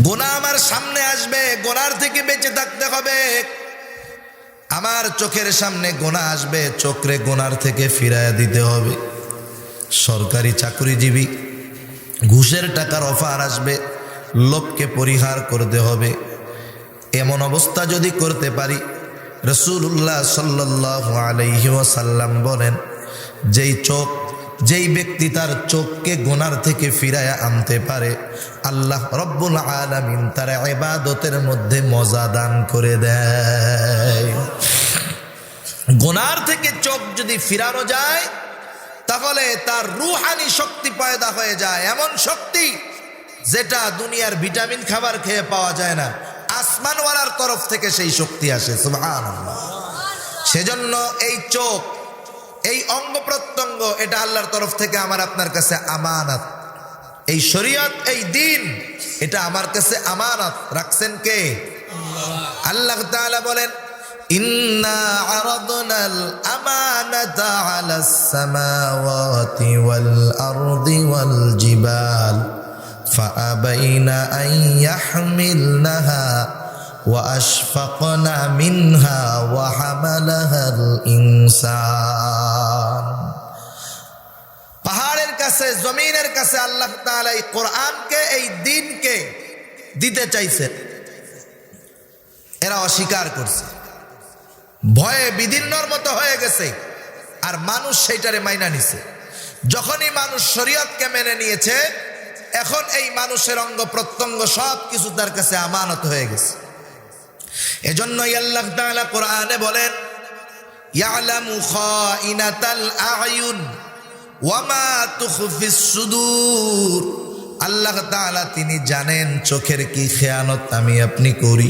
গুনাহ আমার সামনে আসবে, গুনার থেকে বেঁচে থাকতে হবে। আমার চোখের সামনে গুনাহ আসবে, চোখরে গুনার থেকে ফিরাইয়া দিতে হবে। সরকারি চাকরিজীবী, ঘুষের টাকার অফার আসবে, লোভকে পরিহার করতে হবে। এমন অবস্থা যদি করতে পারি, রাসূলুল্লাহ সাল্লাল্লাহু আলাইহি ওয়াসাল্লাম বলেন, যেই ব্যক্তি তার চোখকে গুনার থেকে ফিরায়া আনতে পারে, আল্লাহ রব্বুল আলামিন তার ইবাদতের মধ্যে মজা দান করে দেয়। গুনার থেকে চোখ যদি ফিরানো যায়, তাহলে তার রূহানি শক্তি পয়দা হয়ে যায়, এমন শক্তি যেটা দুনিয়ার ভিটামিন খাবার খেয়ে পাওয়া যায় না। আসমানওয়ালার তরফ থেকে সেই শক্তি আসে, সুবহানাল্লাহ। সেজন্য এই চোখ, এই অঙ্গ প্রত্যঙ্গ, এটা আল্লাহর তরফ থেকে আমার আপনার কাছে আমানত। এই শরীয়ত, এই দিন, এটা আমার কাছে আমানত রাখছেন কে? আল্লাহ তাআলা বলেন, ইন্না আরাদনাল আমানাতা আলাস সামাওয়াতি ওয়াল আরদি ওয়াল জিবাল ফাআবাইনা আন ইয়াহমিলনাহা ওয়া আশফাকনা মিনহা ওয়া হামালাহাল ইনসান। পাহাড়ের কাছে, জমিনের কাছে আল্লাহ তাআলা এই কোরআনকে, এই দ্বীনকে দিতে চাইছেন, এরা অস্বীকার করছে, ভয়ে বিদীর্ণর মতো হয়ে গেছে, আর মানুষ সেইটারে মাইনা নিছে। যখনই মানুষ শরীয়তকে মেনে নিয়েছে, এখন এই মানুষের অঙ্গ প্রত্যঙ্গ সব কিছু তার কাছে আমানত হয়ে গেছে। এজন্যই আল্লাহ তাআলা কোরআনে বলেন, ইয়ালামু খাইনাতাল আয়ুন ওয়া মা তুখফিস সুদূর। আল্লাহ তাআলা তিনি জানেন চোখের কি খেয়ানত আমি আপনি করি।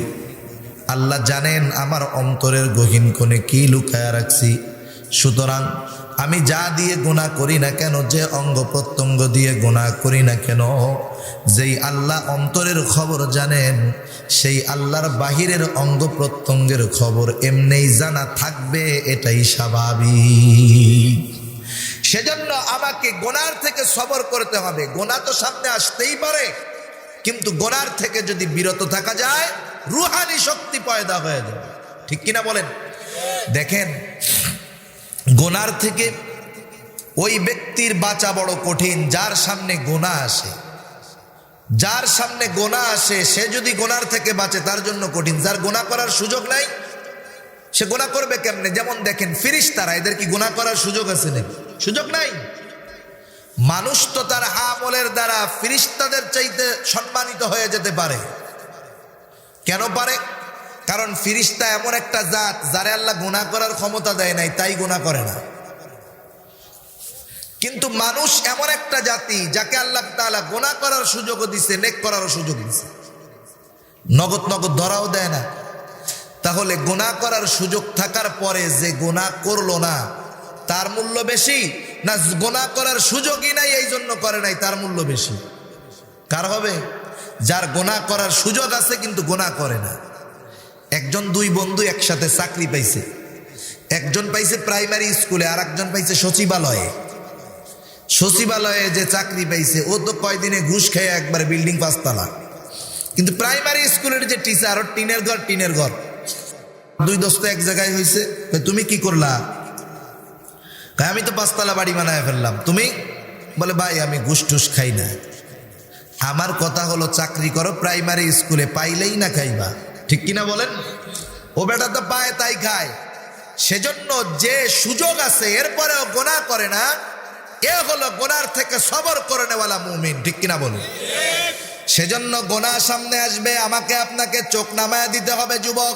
আল্লাহ জানেন আমার অন্তরের গহীন কোণে কি লুকায়া রাখছি। সুতরাং আমি যা দিয়ে গুনাহ করি না কেন, যে অঙ্গ প্রত্যঙ্গ দিয়ে গুনাহ করি না কেন, যেই আল্লাহ অন্তরের খবর জানেন, সেই আল্লাহর বাহিরের অঙ্গ প্রত্যঙ্গের খবর এমনিই জানা থাকবে, এটাই স্বাভাবিক। সেজন্য আমাকে গুনার থেকে সবর করতে হবে। গুনাহ তো সামনে আসতেই পারে, কিন্তু গুনার থেকে যদি বিরত থাকা যায়, রূহানি শক্তি পয়দা হয়ে যাবে। ঠিক কিনা বলেন? দেখেন, গুনার থেকে ওই ব্যক্তির বাঁচা বড় কঠিন, যার সামনে গুনাহ আসে। যার সামনে গুনাহ আসে, সে যদি গুনার থেকে বাঁচে, তার জন্য কঠিন। যার গুনাহ করার সুযোগ নাই, সে গুনাহ করবে কেমনে? যেমন দেখেন ফেরেশতারা, এদের কি গুনাহ করার সুযোগ আছে নাকি? সুযোগ নাই। মানুষ তো তার আমলের দ্বারা ফেরেশতাদের চাইতে সম্মানিত হয়ে যেতে পারে। কেন পারে? কারণ ফেরেশতা এমন একটা জাত, যারে আল্লাহ গুনাহ করার ক্ষমতা দেয় নাই, তাই গুনাহ করে না। কিন্তু মানুষ এমন একটা জাতি, যাকে আল্লাহ তাআলা গুনাহ করার সুযোগও দিছে, নেক করারও সুযোগ দিছে, নগদ নগদ ধরাও দেয় না। তাহলে গুনাহ করার সুযোগ থাকার পরে যে গুনাহ করলো না, তার মূল্য বেশি, না গুনাহ করার সুযোগই নাই এই জন্য করে নাই, তার মূল্য বেশি? কার হবে? যার গুনাহ করার সুযোগ আছে কিন্তু গুনাহ করে না। একজন, দুই বন্ধু একসাথে চাকরি পাইছে। একজন পাইছে প্রাইমারি স্কুলে, আর একজন পাইছে সচিবালয়ে। সচিবালয়ে যে চাকরি পাইছে, ও তো কয়দিনে ঘুষ খেয়ে একবার বিল্ডিং 5 তলা। কিন্তু প্রাইমারি স্কুলের যে টিচার, ওর টিনের ঘর। দুই দোস্ত এক জায়গায় হয়েছে। তুমি কি করলা? আমি তো 5 তলা বাড়ি বানায় ফেললাম। তুমি? বলে ভাই আমি ঘুষ টুস খাই না। আমার কথা হলো, চাকরি করো প্রাইমারি স্কুলে, পাইলেই না খাইবা। ঠিক কিনা বলেন? ও বেটা তো পায় তাই খায়। সেজন্য যে সুযোগ আছে এরপরেও গুনাহ করে না, এ হলো গুনার থেকে সবর করে নেওয়ালা মুমিন। ঠিক কিনা বলুন? সেজন্য গুনাহ সামনে আসবে, আমাকে আপনাকে চোখ নামায়া দিতে হবে। যুবক,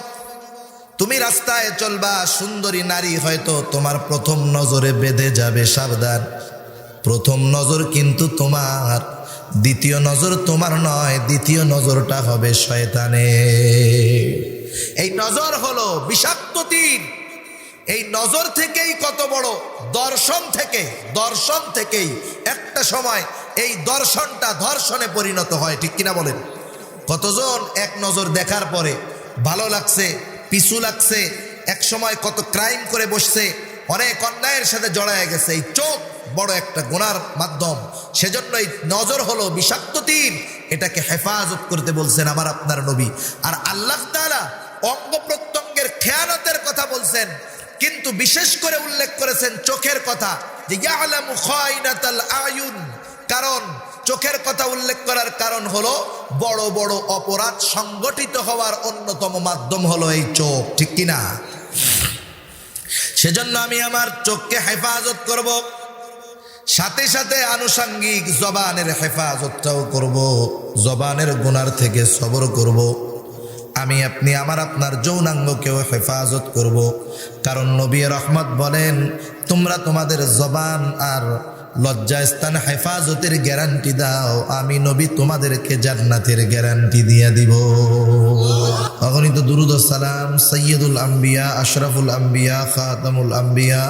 তুমি রাস্তায় চলবা, সুন্দরী নারী হয়তো তোমার প্রথম নজরে বেঁধে যাবে, সাবধান। প্রথম নজর কিন্তু তোমার, দ্বিতীয় নজর তোমার নয়, দ্বিতীয় নজরটা হবে শয়তানের। এই নজর হলো বিষাক্ত তীর। এই নজর থেকেই কত বড় দর্শন থেকেই একটা সময় এই দর্শনটা ধর্ষণে পরিণত হয়। ঠিক কিনা বলেন? কতজন এক নজর দেখার পরে ভালো লাগছে, পিছু লাগছে, এক সময় কত ক্রাইম করে বসছে, অনেক অন্যায়ের সাথে জড়ায় গেছে। এই চোখ বড় একটা গুনার মাধ্যম। সেজন্য এই নজর হলো বিষাক্ত তীর, এটাকে হেফাজত করতে বলছেন আমার আপনার নবী। আর আল্লাহ তাআলা অঙ্গ প্রত্যঙ্গের খেয়ানতের কথা বলছেন, কিন্তু বিশেষ করে উল্লেখ করেছেন চোখের কথা, যে ইয়ালামু খায়িনাতাল আয়ুন। কারণ চোখের কথা উল্লেখ করার কারণ হলো বড় বড় অপরাধ সংগঠিত হওয়ার অন্যতম মাধ্যম হলো এই চোখ, ঠিক কিনা? সেজন্য আমি আমার চোখকে হেফাজত করব, সাথে সাথে আনুষঙ্গিক জবানের হেফাজতটাও করব, জবানের গুনার থেকে সবর করব। আমি আপনি আমার আপনার যৌনাঙ্গকেও হেফাজত করব। কারণ নবী রহমত বলেন, তোমরা তোমাদের জবান আর লজ্জাস্থান হেফাজতের গ্যারান্টি দাও, আমি নবী তোমাদেরকে জান্নাতের গ্যারান্টি দিয়ে দিব। অগণিত দুরুদ ও সালাম সৈয়দুল আম্বিয়া, আশরাফুল আম্বিয়া, খাতামুল আম্বিয়া,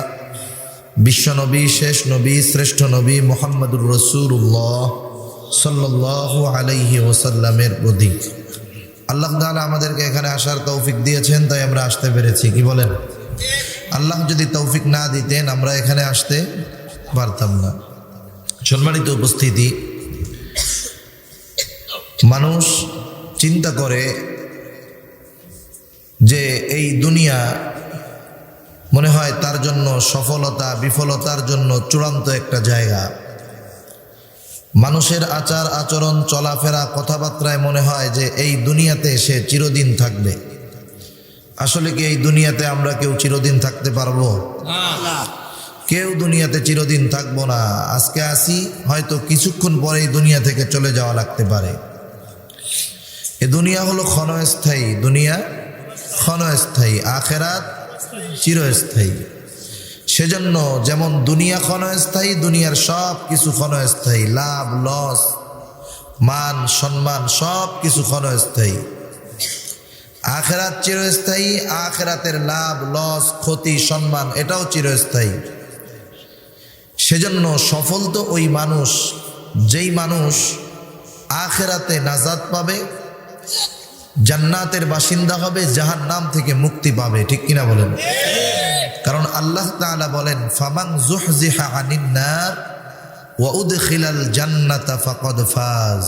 বিশ্ব নবী, শেষ নবী, শ্রেষ্ঠ নবী মুহাম্মদুর রাসূলুল্লাহ সাল্লাল্লাহু আলাইহি ওয়াসাল্লামের প্রতি। আল্লাহ তাআলা আমাদেরকে এখানে আসার তৌফিক দিয়েছেন, তাই আমরা আসতে পেরেছি। কি বলেন? আল্লাহ যদি তৌফিক না দিতেন আমরা এখানে আসতে পারতাম না। সম্মানিত উপস্থিতি, মানুষ চিন্তা করে যে এই দুনিয়া মনে হয় তার জন্য সফলতা বিফলতার জন্য চূড়ান্ত একটা জায়গা। মানুষের আচার আচরণ, চলাফেরা, কথাবার্তায় মনে হয় যে এই দুনিয়াতে সে চিরদিন থাকবে। আসলে কি এই দুনিয়াতে আমরা কেউ চিরদিন থাকতে পারবো? না, কেউ দুনিয়াতে চিরদিন থাকবো না। আজকে আসি, হয়তো কিছুক্ষণ পরেই দুনিয়া থেকে চলে যাওয়া লাগতে পারে। এ দুনিয়া হলো ক্ষণস্থায়ী, দুনিয়া ক্ষণস্থায়ী, আখেরাত চিরস্থায়ী। সেজন্য যেমন দুনিয়া ক্ষণস্থায়ী, দুনিয়ার সব কিছু ক্ষণস্থায়ী, লাভ লস, মান সম্মান সব কিছু ক্ষণস্থায়ী। আখেরাত চিরস্থায়ী, আখেরাতের লাভ লস, ক্ষতি, সম্মান এটাও চিরস্থায়ী। সেজন্য সফল তো ওই মানুষ, যেই মানুষ আখেরাতে নাজাত পাবে, জান্নাতের বাসিন্দা হবে, জাহান্নাম থেকে মুক্তি পাবে, ঠিক কিনা বলেন? কারণ আল্লাহ তাআলা বলেন, ফামান যুহজিহা আনিন নার ওয়া উদখিলাল জান্নাতা ফাকাদ ফাজ।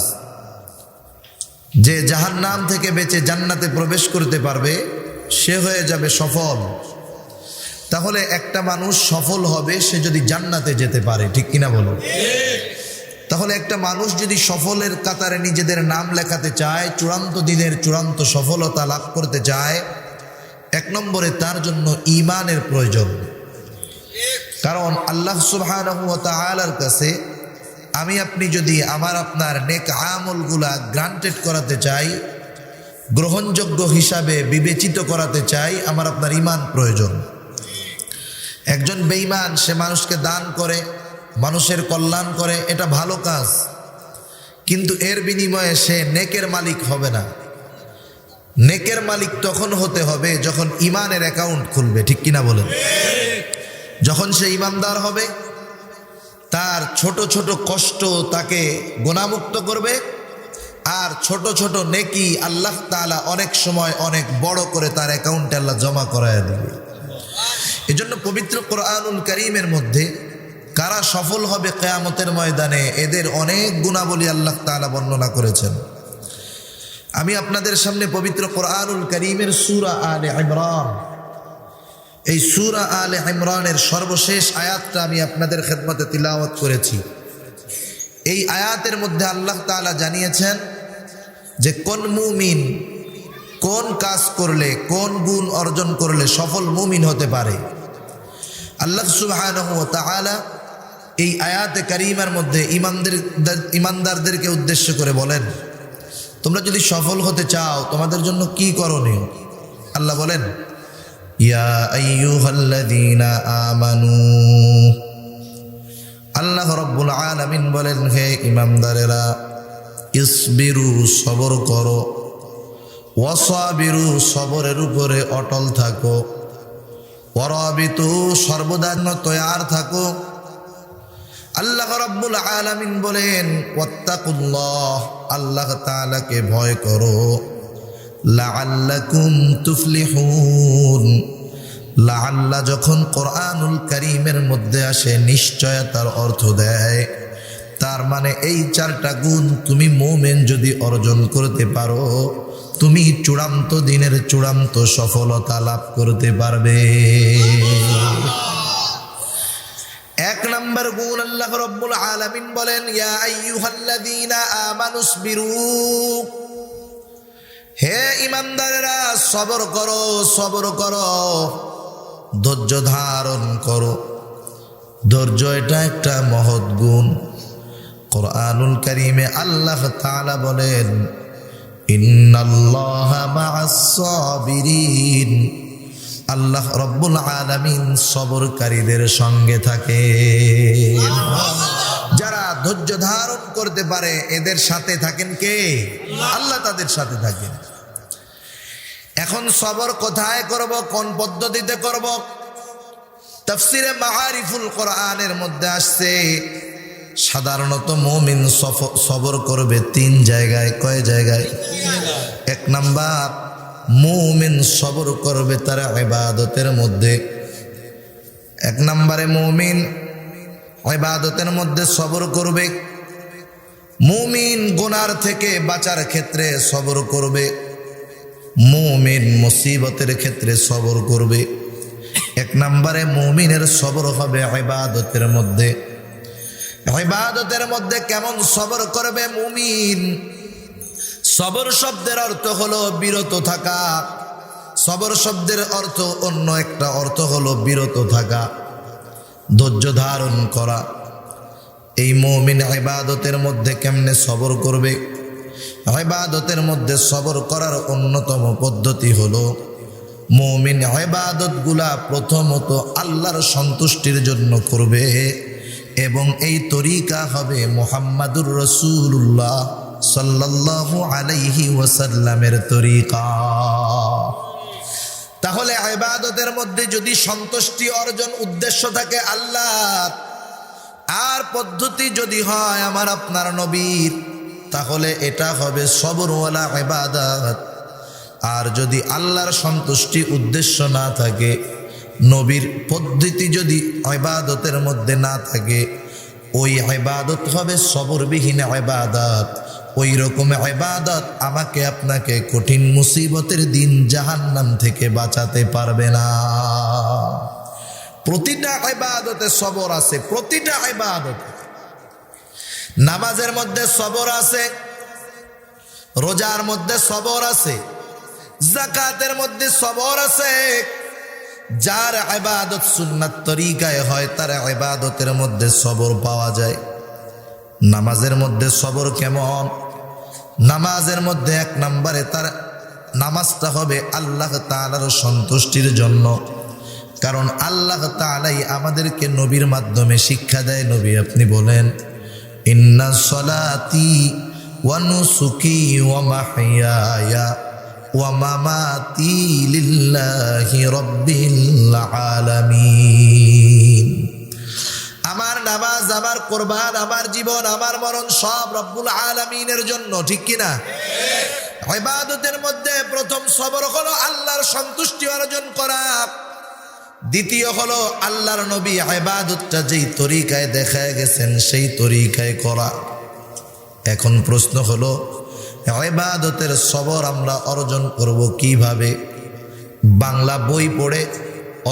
যে জাহান্নাম থেকে বেঁচে জান্নাতে প্রবেশ করতে পারবে সে হয়ে যাবে সফল। তাহলে একটা মানুষ সফল হবে সে যদি জান্নাতে যেতে পারে, ঠিক কিনা বলো? তাহলে একটা মানুষ যদি সফলের কাতারে নিজেদের নাম লেখাতে চায়, চূড়ান্ত দিনের চূড়ান্ত সফলতা লাভ করতে চায়, এক নম্বরে তার জন্য ঈমানের প্রয়োজন। কারণ আল্লাহ সুবহানাহু ওয়া তাআলার কাছে আমি আপনি যদি আমার আপনার নেক আমলগুলা গ্রান্টেড করাতে চাই, গ্রহণযোগ্য হিসাবে বিবেচিত করাতে চাই, আমার আপনার ঈমান প্রয়োজন। একজন বেঈমান সে মানুষকে দান করে, মানুষের কল্যাণ করে, এটা ভালো কাজ, কিন্তু এর বিনিময়ে সে নেকের মালিক হবে না। নেকের মালিক তখন হতে হবে যখন ঈমানের অ্যাকাউন্ট খুলবে, ঠিক কিনা বলেন? যখন সে ঈমানদার হবে, তার ছোট ছোট কষ্ট তাকে গুনাহমুক্ত করবে, আর ছোট ছোট নেকি আল্লাহ তাআলা অনেক সময় অনেক বড় করে তার অ্যাকাউন্টে আল্লাহ জমা করায় দিবে। এজন্য পবিত্র কোরআনুল কারীমের মধ্যে কারা সফল হবে কিয়ামতের ময়দানে, এদের অনেক গুণাবলী আল্লাহ তাআলা বর্ণনা করেছেন। আমি আপনাদের সামনে পবিত্র কোরআনুল কারীমের সূরা আলে ইমরান, এই সূরা আলে ইমরানের সর্বশেষ আয়াতটা আমি আপনাদের খেদমতে তিলাওয়াত করেছি। এই আয়াতের মধ্যে আল্লাহ তাআলা জানিয়েছেন যে কোন মুমিন কোন কাজ করলে, কোন গুণ অর্জন করলে সফল মুমিন হতে পারে। আল্লাহ সুবহানাহু ওয়া তাআলা এই আয়াতে কারীমার মধ্যে ঈমানদারদেরকে উদ্দেশ্য করে বলেন, তোমরা যদি সফল হতে চাও তোমাদের জন্য কি করণীয়। আল্লাহ বলেন, ইয়া আইয়ুহাল্লাযীনা আমানু, আল্লাহ রাব্বুল আলামিন বলেন, হে ঈমানদারেরা, ইসবিরু, সবর করো, ওয়াসাবিরু, সবরের উপরে অটল থাকো, ওয়ারাবিতু, সর্বদা তৈয়ার থাকো। আল্লাহ রাব্বুল আলামিন বলেন, ওয়াত্তাকুল্লাহ, আল্লাহ তাআলাকে ভয় করো, লাআল্লাকুম তুফলিহুন, লাআল্লাহ যখন কোরআনুল কারীমের মধ্যে আসে নিশ্চয়তার অর্থ দেয়, তার মানে এই 4টা গুণ তুমি মুমিন যদি অর্জন করতে পারো, তুমি চূড়ান্ত দিনের চূড়ান্ত সফলতা লাভ করতে পারবে। 1 নম্বর গুণ আল্লাহ রাব্বুল আলামিন বলেন, ইয়া আইয়ুহাল্লাযীনা আমানুসবিরু, হে ঈমানদারেরা সবর করো, সবর করো, ধৈর্য ধারণ করো। ধৈর্য এটা একটা মহৎ গুণ। কোরআনুল কারীমে আল্লাহ তাআলা বলেন, ইন্নাল্লাহা মা'আস সাবিরিন, আল্লাহ রব্বুল আলামিন সবরকারীদের সঙ্গে থাকেন। যারা ধৈর্য ধারণ করতে পারে এদের সাথে থাকেন কে? আল্লাহ তাদের সাথে থাকেন। এখন সবর কোথায় করব, কোন পদ্ধতিতে করব? তাফসিরে মাআরিফুল কোরআনের মধ্যে আসছে সাধারণত মুমিন সবর করবে 3 জায়গায়। কয় জায়গায়? 1 নাম্বার, মুমিন সবর করবে তার ইবাদতের মধ্যে। 1 নম্বরে মুমিন ইবাদতের মধ্যে সবর করবে। মুমিন গুনার থেকে বাঁচার ক্ষেত্রে সবর করবে। মুমিন মুসিবতের ক্ষেত্রে সবর করবে। 1 নম্বরে মুমিনের সবর হবে ইবাদতের মধ্যে। ইবাদতের মধ্যে কেমন সবর করবে মুমিন? সবর শব্দের অর্থ হলো বিরত থাকা। সবর শব্দের অর্থ অন্য একটা অর্থ হলো বিরত থাকা, ধৈর্য ধারণ করা। এই মুমিন ইবাদতের মধ্যে কেমনে সবর করবে? ইবাদতের মধ্যে সবর করার অন্যতম পদ্ধতি হলো মুমিন ইবাদতগুলা প্রথমত আল্লাহর সন্তুষ্টির জন্য করবে, এবং এই তরিকা হবে মুহাম্মাদুর রাসূলুল্লাহ সাল্লাল্লাহু আলাইহি ওয়াসাল্লামের তরিকা। তাহলে ইবাদতের মধ্যে যদি সন্তুষ্টি অর্জন উদ্দেশ্য থাকে আল্লাহর, আর পদ্ধতি যদি হয় আমার আপনার নবীর, তাহলে এটা হবে সবরওয়ালা ইবাদত। আর যদি আল্লাহর সন্তুষ্টি উদ্দেশ্য না থাকে, নবীর পদ্ধতি যদি ইবাদতের মধ্যে না থাকে, ওই ইবাদত হবে সবরবিহীন ইবাদত। ওই রকম ইবাদত আমাকে আপনাকে কঠিন মুসিবতের দিন জাহান্নাম থেকে বাঁচাতে পারবে না। প্রতিটা ইবাদতে সবর আছে, প্রতিটা ইবাদতে। নামাজের মধ্যে সবর আছে, রোজার মধ্যে সবর আছে, যাকাতের মধ্যে সবর আছে। যার ইবাদত সুন্নাত তরিকায় হয় তার ইবাদতের মধ্যে সবর পাওয়া যায়। নামাজের মধ্যে সবর কেমন? নামাজের মধ্যে 1 নম্বরে তার নামাজটা হবে আল্লাহ তাআলার সন্তুষ্টির জন্য। কারণ আল্লাহ তাআলাই আমাদেরকে নবীর মাধ্যমে শিক্ষা দেয়। নবী আপনি বলেন, ইন্না সলাতি ওয়া নুসুকি ওয়া মাহইয়ায়া ওয়া মামাতি লিল্লাহি রাব্বিল আলামিন। আমার নামাজ, আমার কুরবান, আমার জীবন, আমার মরণ সব রব্বুল আলামিনের জন্য। ঠিক কিনা? ইবাদতের মধ্যে প্রথম সবর হলো আল্লাহর সন্তুষ্টি অর্জন করা। দ্বিতীয় হলো আল্লাহর নবী ইবাদতটা যেই তরিকায় দেখায় গেছেন সেই তরিকায় করা। এখন প্রশ্ন হলো, ইবাদতের সবর আমরা অর্জন করব কিভাবে? বাংলা বই পড়ে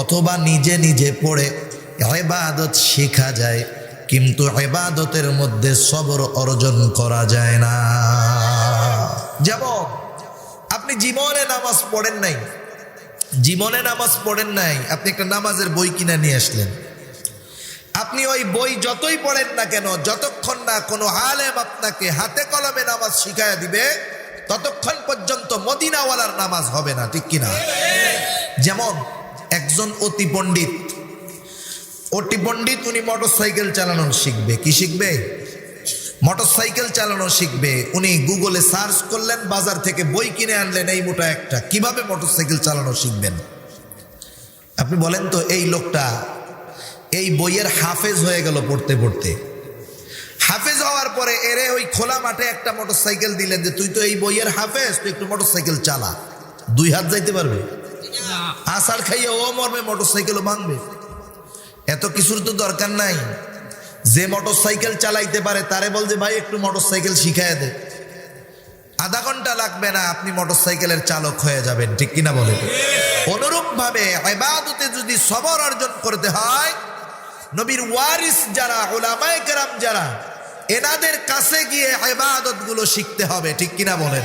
অথবা নিজে নিজে পড়ে ইবাদত শেখা যায়, কিন্তু ইবাদতের মধ্যে সবর অর্জন করা যায় না। যেমন আপনি জীবনে নামাজ পড়েন নাই, জীবনে নামাজ পড়েন নাই, আপনি একটা নামাজের বই কিনে নিয়ে আসলেন। আপনি ওই বই যতই পড়েন না কেন, যতক্ষণ না কোনো আলেম আপনাকে হাতে কলমে নামাজ শিখায়া দিবে, ততক্ষণ পর্যন্ত মদিনাওয়ালার নামাজ হবে না। ঠিক কিনা? যেমন একজন অতি পণ্ডিত, উনি মোটরসাইকেল চালানো শিখবে। কি শিখবে? মোটরসাইকেল চালানো শিখবে। উনি গুগলে সার্চ করলেন, বাজার থেকে বই কিনে আনলেন এই মোটা একটা, কিভাবে মোটরসাইকেল চালানো শিখবেন। আপনি বলেন তো, এই লোকটা এই বইয়ের হাফেজ হয়ে গেল পড়তে পড়তে। হাফেজ হওয়ার পরে এরে ওই খোলা মাঠে একটা মোটরসাইকেল দিলেন যে তুই তো এই বইয়ের হাফেজ, তুই একটু মোটরসাইকেল চালা। 2 হাত যাইতে পারবে? আষাঢ় খাইয়ে ও মরবে, মোটরসাইকেলও ভাঙবে। এত কিছুর তো দরকার নাই। যে মোটরসাইকেল চালাইতে পারে তারে বল যে ভাই একটু মোটরসাইকেল শিখায় দে, আধা ঘন্টা লাগবে না, আপনি মোটরসাইকেলের চালক হয়ে যাবেন, ঠিক কিনা বলে? অনুরূপ ভাবে ইবাদতে যদি সবর অর্জন করতে হয়, নবীর ওয়ারিস যারা, উলামায়ে কেরাম যারা, এনাদের কাছে গিয়ে ইবাদত গুলো শিখতে হবে, ঠিক কিনা বলেন?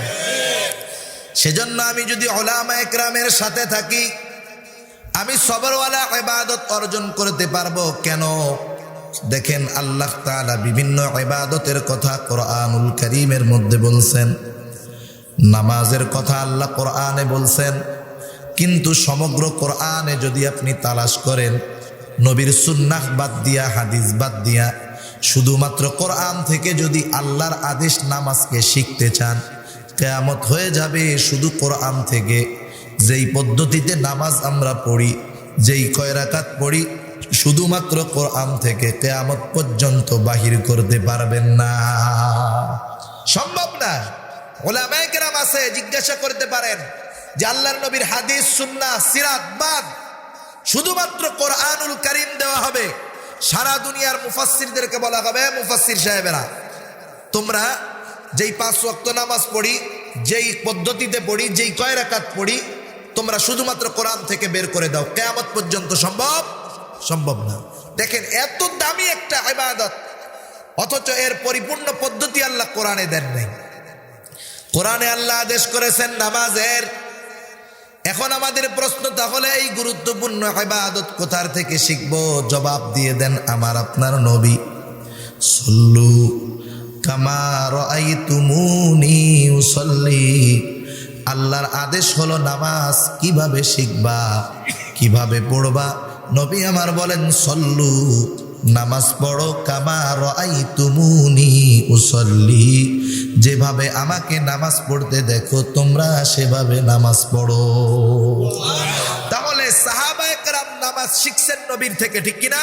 সেজন্য আমি যদি উলামায়ে কেরামের সাথে থাকি, আমি সবরওয়ালা ইবাদত অর্জন করতে পারবো। কেন? দেখেন আল্লাহ তাআলা বিভিন্ন ইবাদতের কথা কোরআনুল কারীমের মধ্যে বলছেন, নামাজের কথা আল্লাহ কোরআনে বলছেন, কিন্তু সমগ্র কোরআনে যদি আপনি তালাশ করেন, নবীর সুন্নাহ বাদ দিয়া, হাদিস বাদ দিয়া, শুধুমাত্র কোরআন থেকে যদি আল্লাহর আদেশ নামাজকে শিখতে চান, কিয়ামত হয়ে যাবে শুধু কোরআন থেকে যেই পদ্ধতিতে নামাজ আমরা পড়ি, যেই কয় রাকাত পড়ি, শুধুমাত্র কোরআন থেকে কিয়ামত পর্যন্ত বাহির করতে পারবেন না, সম্ভব না। উলামায়ে কেরাম আছে, জিজ্ঞাসা করতে পারেন যে আল্লাহর নবীর হাদিস, সুন্নাহ, সিরাত বাদ শুধুমাত্র কোরআনুল কারীম দেওয়া হবে। সারা দুনিয়ার মুফাসসিরদেরকে বলা হবে, মুফাসসির সাহেবেরা, তোমরা যেই 5 ওয়াক্ত নামাজ পড়ি, যেই পদ্ধতিতে পড়ি, যেই কয় রাকাত পড়ি, তোমরা শুধুমাত্র কোরআন থেকে বের করে দাও, কিয়ামত পর্যন্ত সম্ভব না। দেখেন এত দামি একটা ইবাদত, অথচ এর পরিপূর্ণ পদ্ধতি আল্লাহ কোরআনে দেন নাই। কোরআনে আল্লাহ আদেশ করেছেন নামাজের। এখন আমাদের প্রশ্ন, তাহলে এই গুরুত্বপূর্ণ ইবাদত কোথা থেকে শিখবো? জবাব দিয়ে দেন আমার আপনার নবী, সল্লু কামা রাআইতুমুনি উসাল্লি। আল্লাহর আদেশ হলো নামাজ কিভাবে শিখবা, কিভাবে পড়বা? নবী আমার বলেন, সল্লু, নামাজ পড়ো, কামা রাআইতুমুনি উসাল্লি, যেভাবে আমাকে নামাজ পড়তে দেখো তোমরা সেভাবে নামাজ পড়ো। তাহলে সাহাবায়ে কেরাম নামাজ শিখছেন নবীর থেকে, ঠিক কিনা?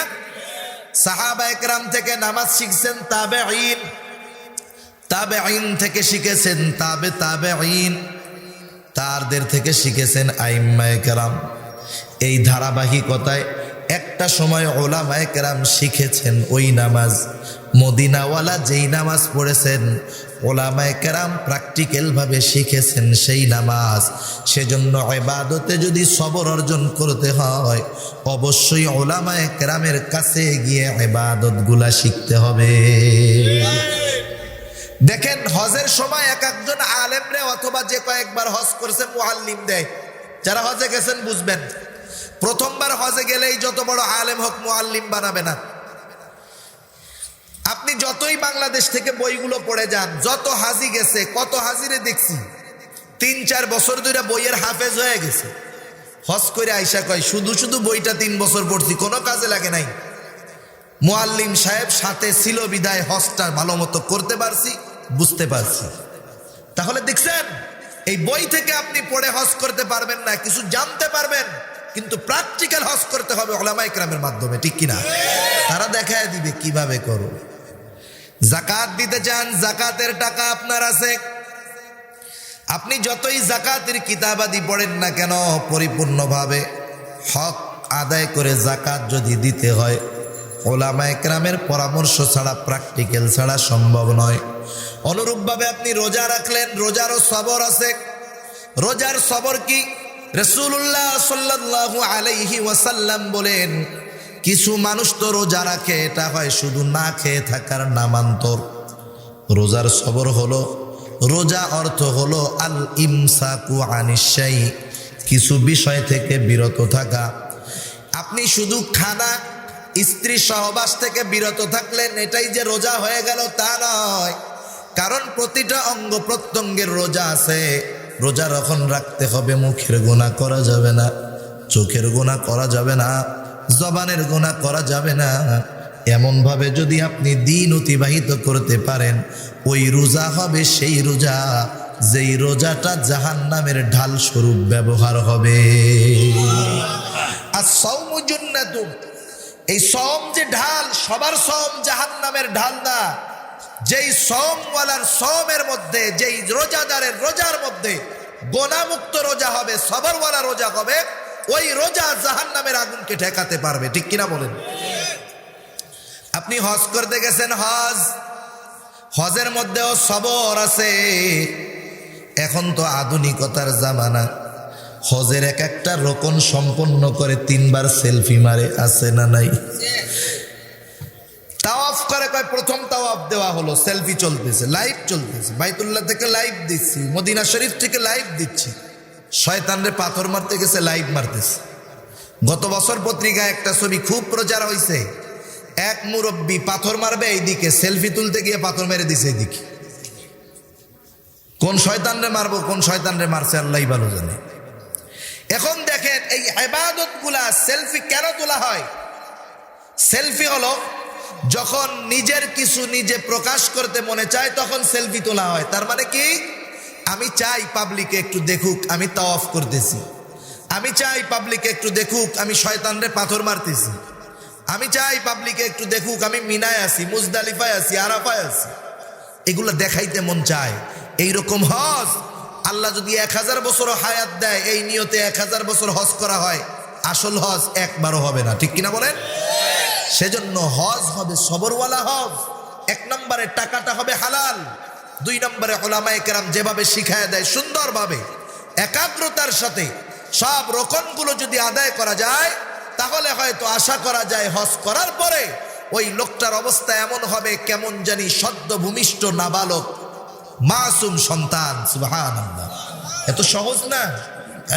সাহাবায়ে কেরাম থেকে নামাজ শিখছেন তাবেঈন, তাবেঈন থেকে শিখেছেন তাবেঈন, তারদের থেকে শিখেছেন আইম্মায়ে কেরাম। এই ধারাবাহিকতায় একটা সময় উলামায়ে কেরাম শিখেছেন ওই নামাজ। মদিনাওয়ালা যেই নামাজ পড়েছেন, উলামায়ে কেরাম প্র্যাকটিক্যাল ভাবে শিখেছেন সেই নামাজ। সেজন্য ইবাদতে যদি সবর অর্জন করতে হয়, অবশ্যই উলামায়ে কেরামের কাছে গিয়ে ইবাদতগুলা শিখতে হবে। দেখেন হজের সময় এক একজন আলেমরে, অথবা যে কয়েকবার হজ করেছে, মুআল্লিম দেয়। যারা হজে গেছেন বুঝবেন, প্রথমবার হজে গেলেই যত বড় আলেম হোক মুআল্লিম বানাবে না। আপনি যতই বাংলাদেশ থেকে বইগুলো পড়ে যান, যত হাজি গেছে, কত হাজিরে দেখছি 3-4 বছর ধরে বইয়ের হাফেজ হয়ে গেছে। হজ করে আইসা কয় শুধু শুধু বইটা 3 বছর পড়ছি, কোনো কাজে লাগে নাই। মুআল্লিম সাহেব সাথে ছিল বিদায় হজটা ভালো মতো করতে পারছি, বুঝতে পারছি। তাহলে দেখছেন, এই বই থেকে আপনি পড়ে হজ করতে পারবেন না, কিছু জানতে পারবেন, কিন্তু প্র্যাকটিক্যাল হজ করতে হবে উলামায়ে কেরামের মাধ্যমে, ঠিক কিনা? তারা দেখায় দিবে কিভাবে করো। যাকাত দিতে চান, যাকাতের টাকা আপনার আছে, আপনি যতই যাকাতের কিতাবাদি পড়েন না কেন, পরিপূর্ণভাবে হক আদায় করে যাকাত যদি দিতে হয়, উলামায়ে কেরামের পরামর্শ ছাড়া, প্র্যাকটিক্যাল ছাড়া সম্ভব নয়। অনুরূপভাবে আপনি রোজা রাখলেন, রোজারও সবর আছে। রোজার সবর কি? রাসূলুল্লাহ সাল্লাল্লাহু আলাইহি ওয়াসাল্লাম বলেন, কিছু মানুষ তো রোজা রাখে, এটা হয় শুধু না খেয়ে থাকার নামান্তর। রোজার সবর হলো, রোজা অর্থ হলো আল ইমসাকু আনিশ শাই, কিছু বিষয় থেকে বিরত থাকা। আপনি শুধু খানা, স্ত্রী সহবাস থেকে বিরত থাকলেন, এটাই যে রোজা হয়ে গেল তা নয়। কারণ প্রতিটা অঙ্গ প্রত্যঙ্গের রোজা আছে। রোজা যখন রাখতে হবে, মুখের গুনাহ করা যাবে না, চোখের গুনাহ করা যাবে না, জবানের গুনাহ করা যাবে না। এমন ভাবে যদি আপনি দিন অতিবাহিত করতে পারেন, ওই রোজা হবে সেই রোজা যেই রোজাটা জাহান্নামের ঢাল স্বরূপ ব্যবহার হবে। আর সাওমু জান্নাতুন, এই সওম যে ঢাল, সবার সওম জাহান্নামের ঢাল না। যেই সওমওয়ালার সওমের মধ্যে, যেই রোজাদারের রোজার মধ্যে গুনাহমুক্ত রোজা হবে, সবরওয়ালা রোজা হবে, ওই রোজা জাহান্নামের আগুনকে ঠেকাতে পারবে। ঠিক কিনা বলেন? আপনি হজ করতে গেছেন, হজের মধ্যেও সবর আছে। এখন তো আধুনিকতার জামানা, হজের এক একটা রোকন সম্পন্ন করে 3 বার সেলফি মারে, আছে না নাই? তাওয়াফ করে, কয় প্রথম তাওয়াফ দেওয়া হলো, সেলফি চলতেছে, লাইভ চলতেছে, বাইতুল্লাহ থেকে লাইভ দিচ্ছি, মদিনা শরীফ থেকে লাইভ দিচ্ছি। শয়তানরে পাথর মারতে গেছে, লাইভ মারতেছে। গত বছর পত্রিকায় একটা ছবি খুব প্রচার হয়েছে, এক মুরব্বী পাথর মারবে এইদিকে, সেলফি তুলতে গিয়ে পাথর মেরে দিছে এইদিকে। কোন শয়তানরে মারবো, কোন শয়তানরে মারছে আল্লাহই ভালো জানে। এখন দেখেন এই ইবাদত গুলা সেলফি কেন তোলা হয়? সেলফি হলো যখন নিজের কিছু নিজে প্রকাশ করতে মনে চায় তখন সেলফি তোলা হয়। তার মানে কি, আমি চাই পাবলিকে একটু দেখুক আমি তাওয়াফ করতেছি, আমি চাই পাবলিকে একটু দেখুক আমি শয়তানরে পাথর মারতেছি, আমি চাই পাবলিকে একটু দেখুক আমি মিনায় আছি, মুজদালিফায় আছি, আরাফায় আছি। এগুলো দেখাইতে মন চায়। এইরকম হজ আল্লাহ যদি 1000 বছরও হায়াত দেয়, এই নিয়তে 1000 বছর হজ করা হয়, আসল হজ একবারও হবে না। ঠিক কিনা বলেন? সেজন্য হজ হবে সবরওয়ালা হজ। 1 নম্বরে টাকাটা হবে হালাল, 2 নম্বরে উলামায়ে কেরাম যেভাবে শিখায় দেয় সুন্দরভাবে একাগ্রতার সাথে সব রকমগুলো যদি আদায় করা যায়, তাহলে হয়তো আশা করা যায় হজ করার পরে ওই লোকটার অবস্থা এমন হবে কেমন জানি সদ্য ভূমিষ্ঠ নাবালক মাসুম সন্তান। সুবহানাল্লাহ। এত সহজ না।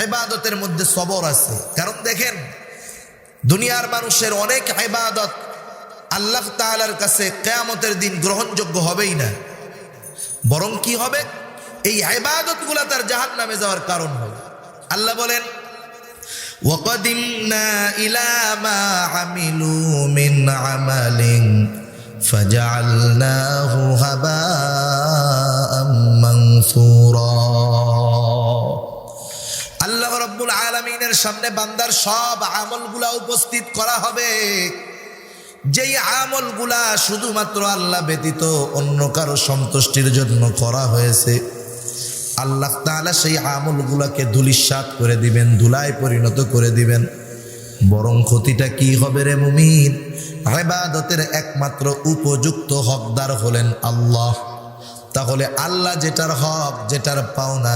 ইবাদতের মধ্যে সবর আছে। কারণ দেখেন দুনিয়ার মানুষের অনেক ইবাদত আল্লাহ তাআলার কাছে কিয়ামতের দিন গ্রহণযোগ্য হবেই না, বরং কি হবে, এই ইবাদতগুলো তার জাহান্নামে যাওয়ার কারণ হবে। আল্লাহ বলেন وَقَدِمْنَا إِلَى مَا عَمِلُوا مِنْ عَمَلٍ فَجَعَلْنَاهُ هَبَاءً مَنْثُورًا। আল্লাহ রাব্বুল আলামিনের সামনে বান্দার সব আমলগুলা উপস্থিত করা হবে, যেই আমলগুলা শুধুমাত্র আল্লাহ ব্যতীত অন্য কারো সন্তুষ্টির জন্য করা হয়েছে। আল্লাহ তাআলা সেই আমলগুলাকে ধূলিসাৎ করে দিবেন, ধুলায় পরিণত করে দিবেন। বরং ক্ষতিটা কি হবে রে মুমিন? ইবাদতের একমাত্র উপযুক্ত হকদার হলেন আল্লাহ। তাহলে আল্লাহ যেটার হক, যেটার পাওনা,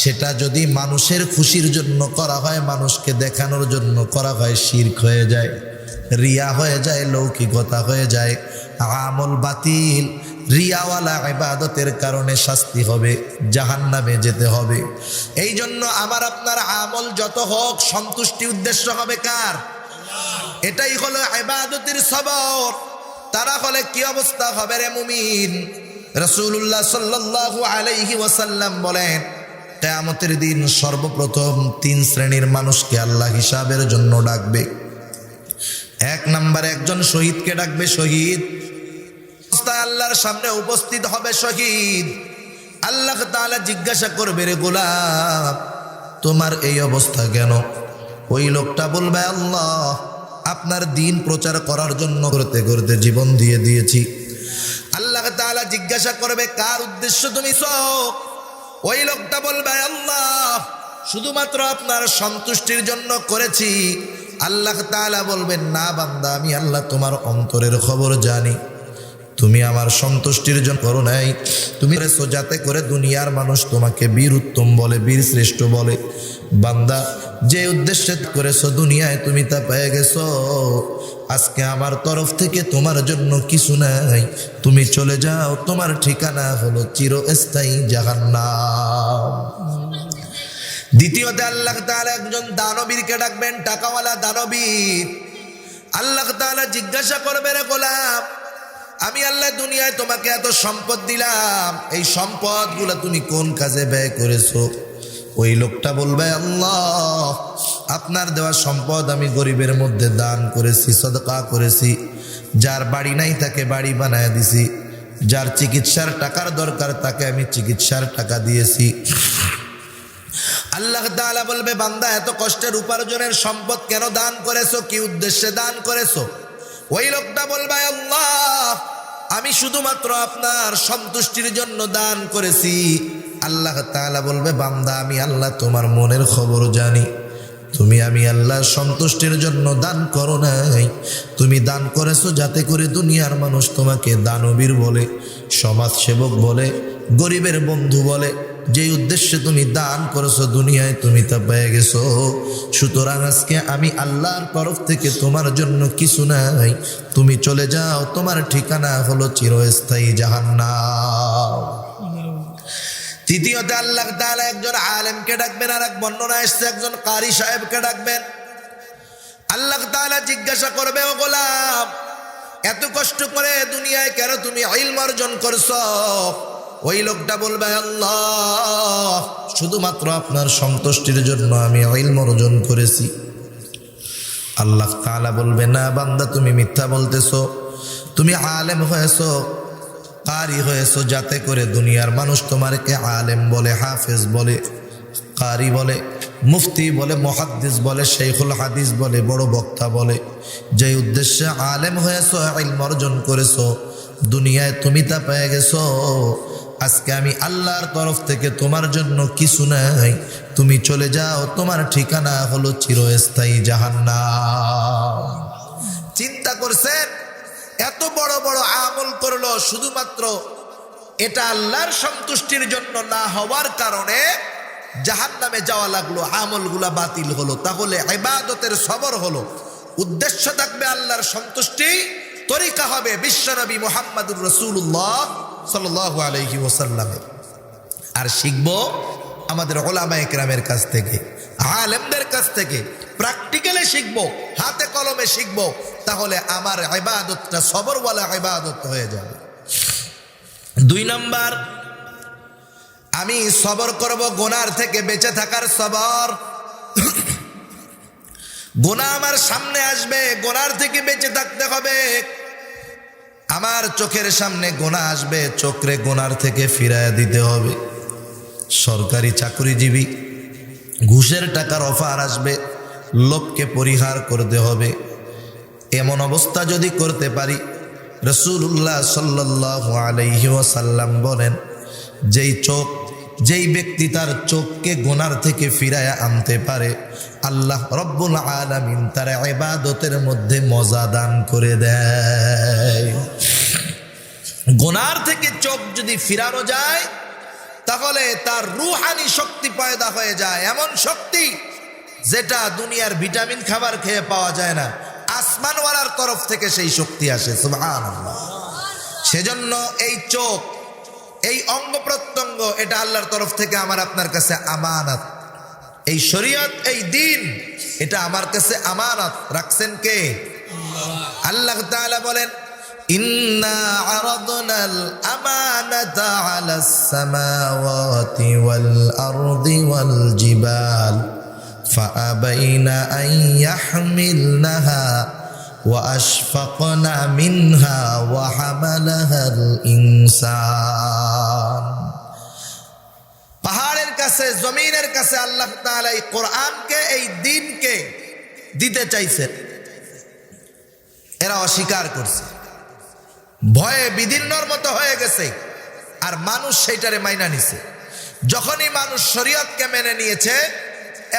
সেটা যদি মানুষের খুশির জন্য করা হয়, মানুষকে দেখানোর জন্য করা হয়, শিরক হয়ে যায়, রিয়া হয়ে যায়, লৌকিকতা হয়ে যায়, আমল বাতিল। রিয়াওয়ালা ইবাদতের কারণে শাস্তি হবে, জাহান্নামে যেতে হবে। এই জন্য আমার আপনার আমল যত হোক, সন্তুষ্টি উদ্দেশ্য হবে কার? এটাই হলো ইবাদতের সবর। তারা হলে কি অবস্থা হবে রে মুমিন? রাসূলুল্লাহ সাল্লাল্লাহু আলাইহি ওয়াসাল্লাম বলেন, কিয়ামতের দিন সর্বপ্রথম 3 শ্রেণীর মানুষকে আল্লাহ হিসাবের জন্য ডাকবে। 1 নম্বরে একজন শহীদকে ডাকবে। শহীদ আল্লাহর সামনে উপস্থিত হবে শহীদ। আল্লাহ তাআলা জিজ্ঞাসা করবে, রে গোলাম তোমার এই অবস্থা কেন? ওই লোকটা বলবে, আল্লাহ আপনার দ্বীন প্রচার করার জন্য করতে করতে জীবন দিয়ে দিয়েছি। আল্লাহ তাআলা জিজ্ঞাসা করবে, কার উদ্দেশ্য তুমি সব? ওই লোকটা বলবে, আল্লাহ শুধুমাত্র আপনার সন্তুষ্টির জন্য করেছি। আল্লাহ তাআলা বলবেন, না বান্দা, আমি আল্লাহ তোমার অন্তরের খবর জানি। তুমি আমার সন্তুষ্টির জন্য করো নাই, তুমি করেছো যাতে করে দুনিয়ার মানুষ তোমাকে বীর উত্তম বলে, বীর শ্রেষ্ঠ বলে। বান্দা, যে উদ্দেশ্যে করেছো দুনিয়ায় তুমি তা পেয়ে গেছো। আজকে আমার তরফ থেকে তোমার জন্য কিছু নাই, তুমি চলে যাও, তোমার ঠিকানা হলো চিরস্থায়ী জাহান্নাম। দ্বিতীয়তে আল্লাহ তাআলা একজন দানবীরকে ডাকবেন, টাকাওয়ালা দানবীর। আল্লাহ তাআলা জিজ্ঞাসা করবে, রে গোলাম আমি আল্লাহ দুনিয়ায় তোমাকে এত সম্পদ দিলাম, এই সম্পদগুলো তুমি কোন কাজে ব্যয় করেছো? ওই লোকটা বলবে, আল্লাহ আপনার দেওয়া সম্পদ আমি গরিবের মধ্যে দান করেছি, সদকা করেছি। যার বাড়ি নাই তাকে বাড়ি বানায় দিছি, যার চিকিৎসার টাকার দরকার তাকে আমি চিকিৎসার টাকা দিয়েছি। আল্লাহ তাআলা বলবে, বান্দা এত কষ্টের উপার্জনের সম্পদ কেন দান করেছো? কি উদ্দেশ্যে দান করেছো? ওই লোকটা বলবে, আল্লাহ আমি শুধুমাত্র আপনার সন্তুষ্টির জন্য দান করেছি। আল্লাহ তাআলা বলবে, বান্দা আমি আল্লাহ তোমার মনের খবর জানি। তুমি আমি আল্লাহর সন্তুষ্টির জন্য দান করো নাই, তুমি দান করেছো যাতে করে দুনিয়ার মানুষ তোমাকে দানবীর বলে, সমাজসেবক বলে, গরিবের বন্ধু বলে। যেই উদ্দেশ্যে তুমি দান করেছো দুনিয়ায় তুমি তা পেয়ে গেছো। সুতরাং আজকে আমি আল্লাহর তরফ থেকে তোমার জন্য কিছু নাই, তুমি চলে যাও, তোমার ঠিকানা হলো চিরস্থায়ী জাহান্নাম। তৃতীয়তে আল্লাহ তাআলা একজন আলেমকে ডাকবেন, আর এক বর্ণনা এসেছে একজন কারি সাহেবকে ডাকবেন। আল্লাহ তাআলা জিজ্ঞাসা করবে, ও গোলাম, এত কষ্ট করে দুনিয়ায় কেন তুমি ইলম অর্জন করছো? ওই লোকটা বলবে, আল্লাহ, শুধুমাত্র আপনার সন্তুষ্টির জন্য আমি ইলম অর্জন করেছি। আল্লাহ তাআলা বলবে, না বান্দা, তুমি মিথ্যা বলতেছো। তুমি আলেম হয়েছো, কারি হয়েছো যাতে করে দুনিয়ার মানুষ তোমাকে আলেম বলে, হাফেজ বলে, কারি বলে, মুফতি বলে, মুহাদ্দিস বলে, শেখুল হাদিস বলে, বড় বক্তা বলে। যে উদ্দেশ্যে আলেম হয়েছো, ইলম অর্জন করেছো, দুনিয়ায় তুমি তা পেয়ে গেছো। আজকে আমি আল্লাহর তরফ থেকে তোমার জন্য কিছু নাই, তুমি চলে যাও, তোমার ঠিকানা হলো চিরস্থায়ী জাহান্নাম। চিন্তা করছেন, এত বড় বড় আমল করলো, শুধুমাত্র এটা আল্লাহর সন্তুষ্টির জন্য না হওয়ার কারণে জাহান্নামে যাওয়া লাগলো, আমলগুলা বাতিল হলো। তাহলে ইবাদতের সবর হলো, উদ্দেশ্য থাকবে আল্লাহর সন্তুষ্টি, তরিকা হবে বিশ্বনবী মুহাম্মদুর রাসূলুল্লাহ সাল্লাল্লাহু আলাইহি ওয়াসাল্লামের। আর শিখবো আমাদের উলামায়ে কেরামের কাছ থেকে, আলেমদের কাছ থেকে, প্র্যাকটিক্যালি শিখবো, হাতে কলমে শিখবো। তাহলে আমার ইবাদতটা সবরওয়ালা ইবাদত হয়ে যাবে। 2 নাম্বার, আমি সবর করব গুনার থেকে বেঁচে থাকার সবর। গুনাহ আমার সামনে আসবে, গুনার থেকে বেঁচে থাকতে হবে। আমার চোখের সামনে গুনাহ আসবে, চোখে গুনার থেকে ফিরাইয়া দিতে হবে। সরকারি চাকরিজীবী, ঘুষের টাকার অফার আসবে, লোভকে পরিহার করতে হবে। এমন অবস্থা যদি করতে পারি, রাসূলুল্লাহ সাল্লাল্লাহু আলাইহি ওয়াসাল্লাম বলেন, যেই ব্যক্তি তার চোখকে গুনার থেকে ফিরায়া আনতে পারে, আল্লাহ রব্বুল আলামিন তার ইবাদতের মধ্যে মজা দান করে দেয়। গুনার থেকে চোখ যদি ফিরানো যায়, তাহলে তার রূহানি শক্তি পয়দা হয়ে যায়, এমন শক্তি যেটা দুনিয়ার ভিটামিন খাবার খেয়ে পাওয়া যায় না, আসমানওয়ালার তরফ থেকে সেই শক্তি আসে। সুবহানাল্লাহ। সেজন্য এই চোখ, এই অঙ্গ প্রত্যঙ্গ, এটা আল্লাহর তরফ থেকে আমার আপনার কাছে আমানত। এই শরীয়ত, এই দিন, এটা আমার কাছে আমানত। রাখছেন কে? আল্লাহ তাআলা বলেন, ইন্না আরাদনাল আমানাতা আলাস সামাওয়াতি ওয়াল আরদি ওয়াল জিবাল ফাআবাইনা আন ইয়াহমিলনাহা ওয়া আশফাকনা মিনহা ওয়া হামালাহাল ইনসান। পাহাড়ের কাছে, জমিনের কাছে আল্লাহ তাআলা এই কোরআনকে, এই দ্বীনকে দিতে চাইছেন, এরা অস্বীকার করছে, ভয়ে বিদীর্ণর মতো হয়ে গেছে, আর মানুষ সেইটারে মাইনা নিছে। যখনই মানুষ শরীয়তকে মেনে নিয়েছে,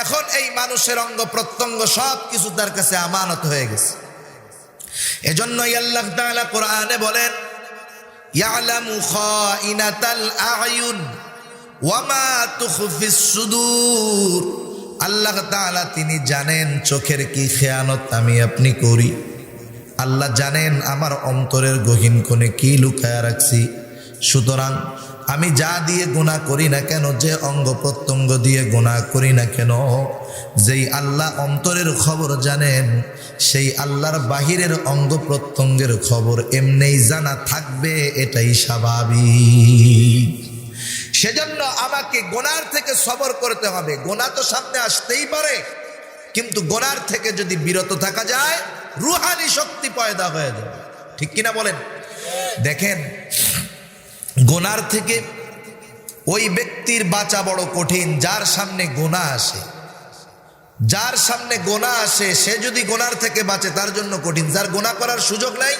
এখন এই মানুষের অঙ্গ প্রত্যঙ্গ সব কিছু তার কাছে আমানত হয়ে গেছে। এজন্যই আল্লাহ তাআলা কোরআনে বলেন, ইয়ালামু খাইনাতাল আয়ুন ওয়া মা তুখফিস সুদূর। আল্লাহ তাআলা তিনি জানেন চোখের কি খেয়ানত আমি আপনি করি। আল্লাহ জানেন আমার অন্তরের গহীন কোণে কি লুকায়া রাখছি। সুতরাং আমি যা দিয়ে গুনাহ করি না কেন, যে অঙ্গ প্রত্যঙ্গ দিয়ে গুনাহ করি না কেন, যেই আল্লাহ অন্তরের খবর জানেন, সেই আল্লাহর বাহিরের অঙ্গ প্রত্যঙ্গের খবর এমনিই জানা থাকবে, এটাই স্বাভাবিক। সেজন্য আমাকে গুনার থেকে সবর করতে হবে। গুনাহ তো সামনে আসতেই পারে, কিন্তু গুনার থেকে যদি বিরত থাকা যায়, রূহানি শক্তি পয়দা হয়ে যাবে। ঠিক কিনা বলেন? দেখেন, গুনার থেকে ওই ব্যক্তির বাঁচা বড় কঠিন, যার সামনে গুনাহ আসে। যার সামনে গুনাহ আসে, সে যদি গুনার থেকে বাঁচে, তার জন্য কঠিন। যার গুনাহ করার সুযোগ নাই,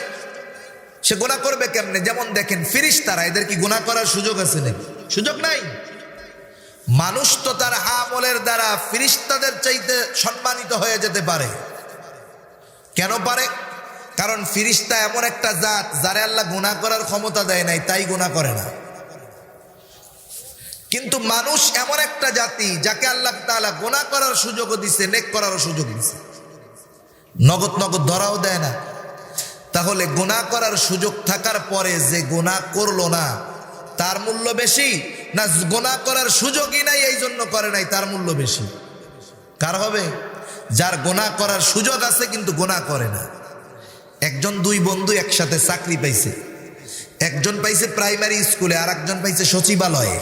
সে গুনাহ করবে কেমনে? যেমন দেখেন ফেরেশতারা, এদের কি গুনাহ করার সুযোগ আছে নাকি? সুযোগ নাই। মানুষ তো তার আমলের দ্বারা ফেরেশতাদের চাইতে সম্মানিত হয়ে যেতে পারে। কেন পারে? কারণ ফেরেশতা এমন একটা জাত যারে আল্লাহ গুনাহ করার ক্ষমতা দেয় নাই, তাই গুনাহ করে না। কিন্তু মানুষ এমন একটা জাতি যাকে আল্লাহ তাআলা গুনাহ করার সুযোগও দিছে, নেক করারও সুযোগ দিছে, নগদ নগদ ধরাও দেয় না। তাহলে গুনাহ করার সুযোগ থাকার পরে যে গুনাহ করলো না তার মূল্য বেশি, না গুনাহ করার সুযোগই নাই এই জন্য করে নাই তার মূল্য বেশি? কার হবে? যার গুনাহ করার সুযোগ আছে কিন্তু গুনাহ করে না। একজন দুই বন্ধু একসাথে চাকরি পাইছে, একজন পাইছে প্রাইমারি স্কুলে আর একজন পাইছে সচিবালয়ে।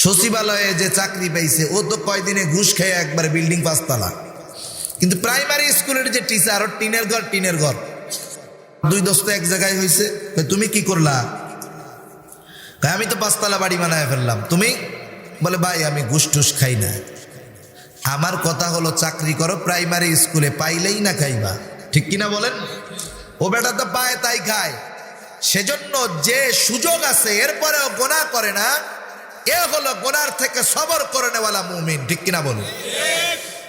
সচিবালয়ে যে চাকরি পাইছে ও তো কয়দিনে ঘুষ খেয়ে একবার বিল্ডিং 5 তলা, কিন্তু প্রাইমারি স্কুলের যে টিচার ওর টিনের ঘর। দুই দোস্ত এক জায়গায় হয়েছে, তুমি কি করলা? আমি তো 5 তলা বাড়ি বানায় ফেললাম। তুমি? বলে ভাই আমি ঘুষ টুস খাই না। আমার কথা হলো চাকরি করো প্রাইমারি স্কুলে, পাইলেই না খাইবা, ঠিক কিনা বলেন? ও বেটা তো পায় তাই খায়। সেজন্য যে সুযোগ আছে এরপরেও গুনাহ করে না, এ হলো গুনার থেকে সবর করে নেওয়ালা মুমিন, ঠিক কিনা বলুন?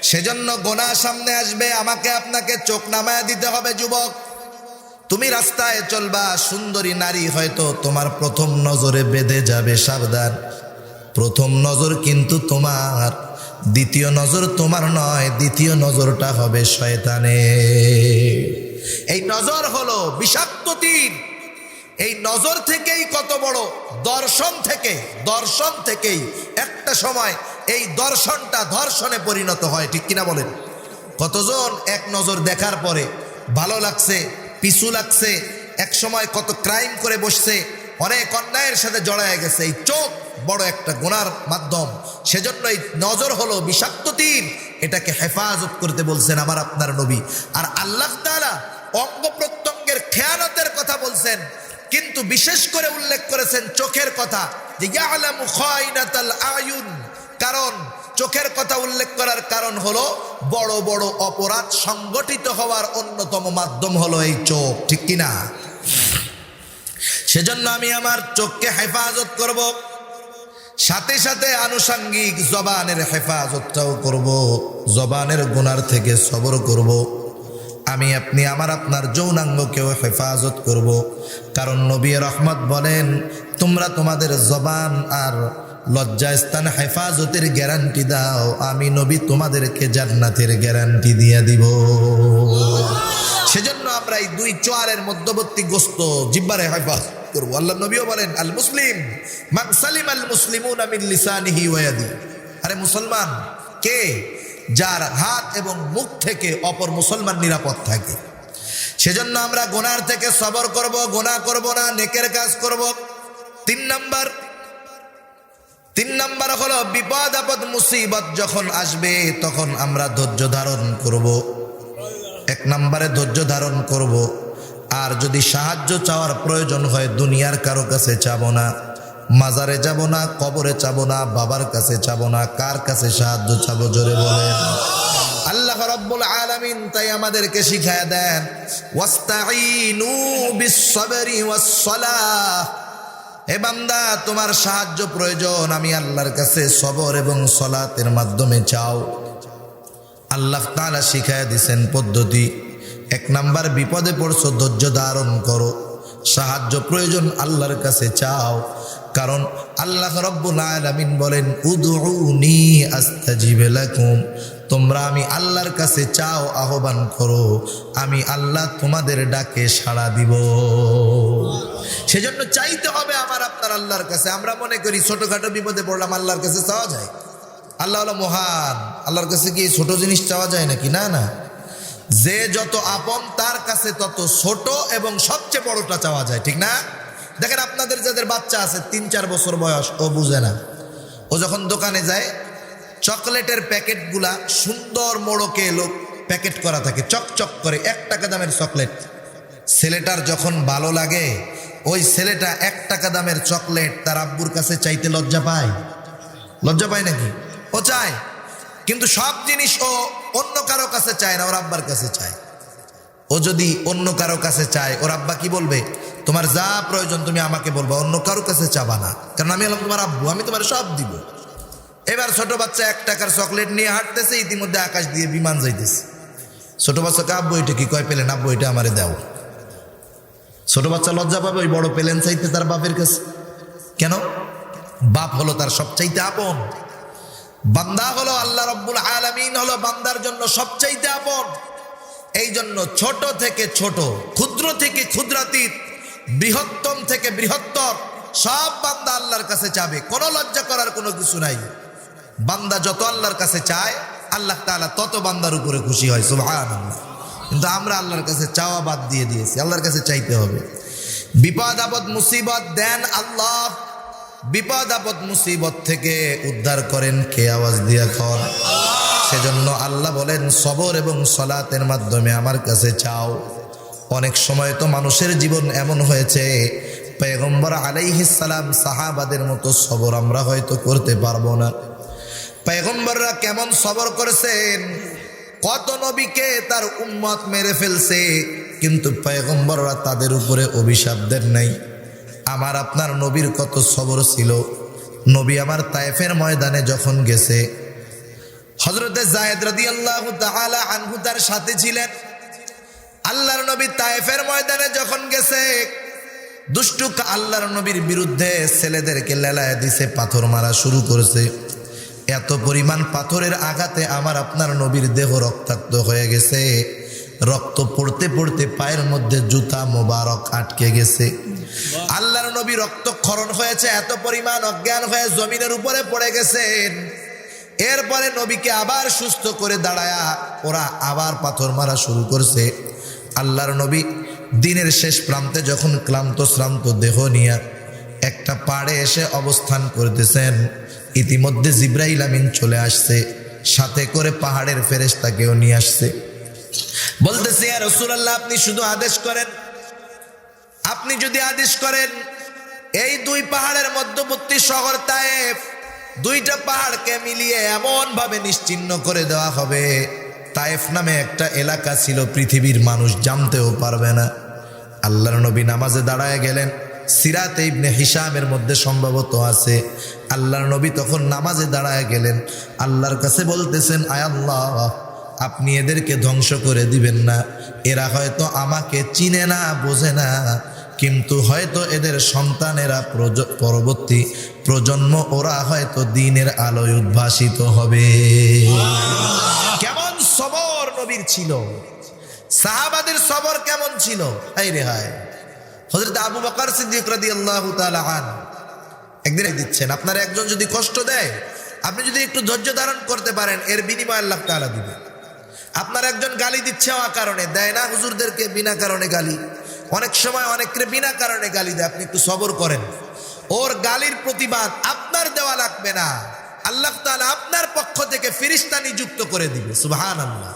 সেজন্য গুনাহ সামনে আসবে, আমাকে আপনাকে চোখ নামায় দিতে হবে। যুবক, তুমি রাস্তায় চলবা, সুন্দরী নারী হয়তো তোমার প্রথম নজরে বেঁধে যাবে, সাবধান। প্রথম নজর কিন্তু তোমার, দ্বিতীয় নজর তোমার নয়, দ্বিতীয় নজরটা হবে শয়তানের। এই নজর হলো বিষাক্ত তীর। এই নজর থেকেই কত বড় দর্শন থেকেই একটা সময় এই দর্শনটা ধর্ষণে পরিণত হয়, ঠিক কিনা বলেন? কতজন এক নজর দেখার পরে ভালো লাগছে, পিছু লাগছে, এক সময় কত ক্রাইম করে বসছে, অনেক অন্যায়ের সাথে জড়ায় গেছে। এই চোখ বড় একটা গুনার মাধ্যম। সেজন্য এই নজর হলো বিষাক্ত তীর, এটাকে হেফাজত করতে বলছেন আমার আপনার নবী। আর আল্লাহ তাআলা অঙ্গ প্রত্যঙ্গের খেয়ানতের কথা বলছেন, কিন্তু বিশেষ করে উল্লেখ করেছেন চোখের কথা, যে ইয়ালামু খায়িনাতাল আয়ুন। কারণ চোখের কথা উল্লেখ করার কারণ হলো বড় বড় অপরাধ সংগঠিত হওয়ার অন্যতম মাধ্যম হলো এই চোখ, ঠিক কিনা? সেজন্য আমি আমার চোখকে হেফাজত করব, সাথে সাথে আনুষঙ্গিক জবানের হেফাজতটাও করব, জবানের গুনার থেকে সবর করব। আমি আপনি আমার আপনার যৌনাঙ্গকেও হেফাজত করব। কারণ নবী রহমত বলেন, তোমরা তোমাদের জবান আর লজ্জাস্থান হেফাজতের গ্যারান্টি দাও, আমি নবী তোমাদেরকে জান্নাতের গ্যারান্টি দিয়ে দিব। সেজন্য আমরা এই দুই চোয়ালের মধ্যবর্তী গোস্ত জিহ্বার হেফাজত করব। আল্লাহ নবীও বলেন, আল মুসলিম মান সালিম আল মুসলিমুনা মিন লিসানিহি ওয়া ইয়াদিহি। আরে মুসলমান কে? যার হাত এবং মুখ থেকে অপর মুসলমান নিরাপদ থাকে। সেজন্য আমরা গুনার থেকে সবর করব, গুনাহ করব না, নেকের কাজ করব। তিন নাম্বার হলো বিপদ আপদ মুসিবত যখন আসবে তখন আমরা ধৈর্য ধারণ করব। 1 নম্বরে ধৈর্য ধারণ করব। আর যদি সাহায্য চাওয়ার প্রয়োজন হয় দুনিয়ার কারো কাছে চাবো না, মাজারে যাব না, কবরে চাবো না, বাবার কাছে চাবো না, কার কাছে সাহায্য চাবো? জোরে বলেন। আল্লাহ রাব্বুল আলামিন তাই আমাদেরকে শিখায়া দেন, ওয়াস্তাঈনু বিস-সাবরি ওয়াস-সালাহ। হে বান্দা, তোমার সাহায্য প্রয়োজন, আমি আল্লাহর কাছে সবর এবং সালাতের মাধ্যমে চাও। আল্লাহ তাআলা শিখায়া দিয়েছেন পদ্ধতি। 1 নাম্বার, বিপদে পড়ছো ধৈর্য ধারণ করো, সাহায্য প্রয়োজন আল্লাহর কাছে চাও। কারণ আল্লাহ রাব্বুল আলামিন বলেন, উদউনি আস্তাজিব লাকুম। তোমরা আমি আল্লাহর কাছে চাও, আহ্বান করো, আমি আল্লাহ তোমাদের ডাকে সাড়া দিব। সেজন্য চাইতে হবে আমার আপনার আল্লাহর কাছে। আমরা মনে করি ছোটখাটো বিপদে পড়লাম আল্লাহর কাছে চাওয়া যায়। আল্লাহ হলো মহান, আল্লাহর কাছে কি ছোট জিনিস চাওয়া যায় নাকি? না না, যে যত আপন তার কাছে তত ছোট এবং সবচেয়ে বড়টা চাওয়া যায়, ঠিক না? দেখেন আপনাদের যাদের বাচ্চা আছে 3-4 বছর বয়স, ও বুঝে না, ও যখন দোকানে যায় চকলেটের প্যাকেটগুলা সুন্দর মোড়কে লোক প্যাকেট করা থাকে, চকচক করে, 1 টাকা দামের চকলেট। ছেলেটার যখন ভালো লাগে ওই ছেলেটা 1 টাকা দামের চকলেট তার আব্বুর কাছে চাইতে লজ্জা পায়? লজ্জা পায় নাকি? ও চায়, কিন্তু সব জিনিস ও অন্য কারো কাছে চায় না, ওর আব্বার কাছে চায়। ও যদি অন্য কারো কাছে চায়, ওর আব্বা কি বলবে? তোমার যা প্রয়োজন তুমি আমাকে বলবা, অন্য কারো কাছে চাবা না, কারণ আমি হলাম তোমার আব্বু, আমি তোমার সব দিব। এবার ছোট বাচ্চা 1 টাকার চকলেট নিয়ে হাঁটতেছে, ইতিমধ্যে আকাশ দিয়ে বিমান যাইতেছে। ছোট বাচ্চাকে আব্বু এটা কি? কয় পেলেন? আব্বু এটা আমারে দাও। ছোট বাচ্চা লজ্জা পাবে ওই বড় পেলেন চাইতে তার বাপের কাছে। কেন? বাপ হলো তার সবচাইতে আপন, বান্দা হলো আল্লাহ রাব্বুল আলামিন হলো বান্দার জন্য সবচাইতে আপন। এই জন্য ছোট থেকে ছোট, ক্ষুদ্র থেকে ক্ষুদ্রাতীত, বৃহত্তম থেকে বৃহত্তর সব বান্দা আল্লাহর কাছে চাবে। কোনো লজ্জা করার কোনো কিছু নাই। বান্দা যত আল্লাহর কাছে চায় আল্লাহ তাআলা তত বান্দার উপরে খুশি হয়। সুবহানাল্লাহ। কিন্তু আমরা আল্লাহর কাছে চাওয়া বাদ দিয়ে দিয়েছি। আল্লাহর কাছে চাইতে হবে। বিপদ আপদ মুসিবত দেন আল্লাহ। বিপদ আপদ মুসিবত থেকে উদ্ধার করেন কে? আওয়াজ দিয়া কর। সেজন্য আল্লাহ বলেন সবর এবং সালাতের মাধ্যমে আমার কাছে চাও। অনেক সময় তো মানুষের জীবন এমন হয়েছে, পয়গম্বর আলাইহিস সালাম সাহাবাদের মতো সবর আমরা হয়তো করতে পারবো না। পয়গম্বররা কেমন সবর করেছেন, কত নবীকে তার উম্মত মেরে ফেলছে, কিন্তু পয়গম্বররা তাদের উপরে অভিশাপ দেন নাই। আমার আপনার নবীর কত সবর ছিল। নবী আমার তায়েফের ময়দানে যখন গেছে, হযরতে যায়েদ রাদিয়াল্লাহু তাআলা আনহু তার সাথে ছিলেন। আল্লাহর নবী তায়েফের ময়দানে যখন গেছে, দুষ্টু আল্লাহর নবীর বিরুদ্ধে ছেলেদেরকে লেলায় দিছে, পাথর মারা শুরু করেছে। এত পরিমাণ পাথরের আঘাতে আমার আপনার নবীর দেহ রক্তাক্ত হয়ে গেছে। রক্ত পড়তে পড়তে পায়ের মধ্যে জুতা মোবারক আটকে গেছে। আল্লাহর নবী রক্তক্ষরণ হয়েছে, এত পরিমাণ অজ্ঞান হয়ে জমিনের উপরে পড়ে গেছেন। এরপরে নবীকে আবার সুস্থ করে দাঁড়ায়া ওরা আবার পাথর মারা শুরু করছে। আল্লাহর নবী দিনের শেষ প্রান্তে যখন ক্লান্ত শ্রান্ত দেহ নিয়ে একটা পাড়ে এসে অবস্থান করতেছেন, ইতিমধ্যে জিবরাইল আমিন চলে আসছে, সাথে করে পাহাড়ের ফেরেশতাকেও নিয়ে আসছে। বলতেছে, ইয়া রাসূলুল্লাহ, আপনি শুধু আদেশ করেন। আপনি যদি আদেশ করেন, এই 2 পাহাড়ের মধ্যবর্তী শহর তায়েফ, 2টা পাহাড়কে মিলিয়ে এমন ভাবে নিশ্চিহ্ন করে দেওয়া হবে, তায়েফ নামে একটা এলাকা ছিল পৃথিবীর মানুষ জানতেও পারবে না। আল্লাহর নবী নামাজে দাঁড়ায় গেলেন। সিরাতে ইবনে হিশামের মধ্যে সম্ভবত আছে, আল্লাহর নবী তখন নামাজে দাঁড়ায় গেলেন, আল্লাহর কাছে বলতেছেন, আয় আল্লাহ, আপনি এদেরকে ধ্বংস করে দিবেন না। এরা হয়তো আমাকে চিনে না, বোঝে না, কিন্তু হয়তো এদের সন্তানেরা পরবর্তী প্রজন্ম ওরা হয়তো দ্বীনের আলোয় উদ্ভাসিত হবে। কেমন সবর নবীর ছিল, সাহাবাদের সবর কেমন ছিল। হায় রে হায়। হযরত আবু বকর সিদ্দিক রাদিয়াল্লাহু তাআলা আনহু একদিন দিচ্ছেন, আপনার একজন যদি কষ্ট দেয়, আপনি যদি একটু ধৈর্য ধারণ করতে পারেন, এর বিনিময় আল্লাহ তাআলা দিবে। আপনার একজন গালি দিচ্ছে কারণে দেয় না হুজুরদেরকে বিনা কারণে গালি, অনেক সময় অনেককে বিনা কারণে গালি দেয়, আপনি একটু সবর করেন, ওর গালির প্রতিবাদ আপনার দেওয়া লাগবে না, আল্লাহ তাআলা আপনার পক্ষ থেকে ফেরেশতা নিযুক্ত করে দিবে। সুবহানাল্লাহ।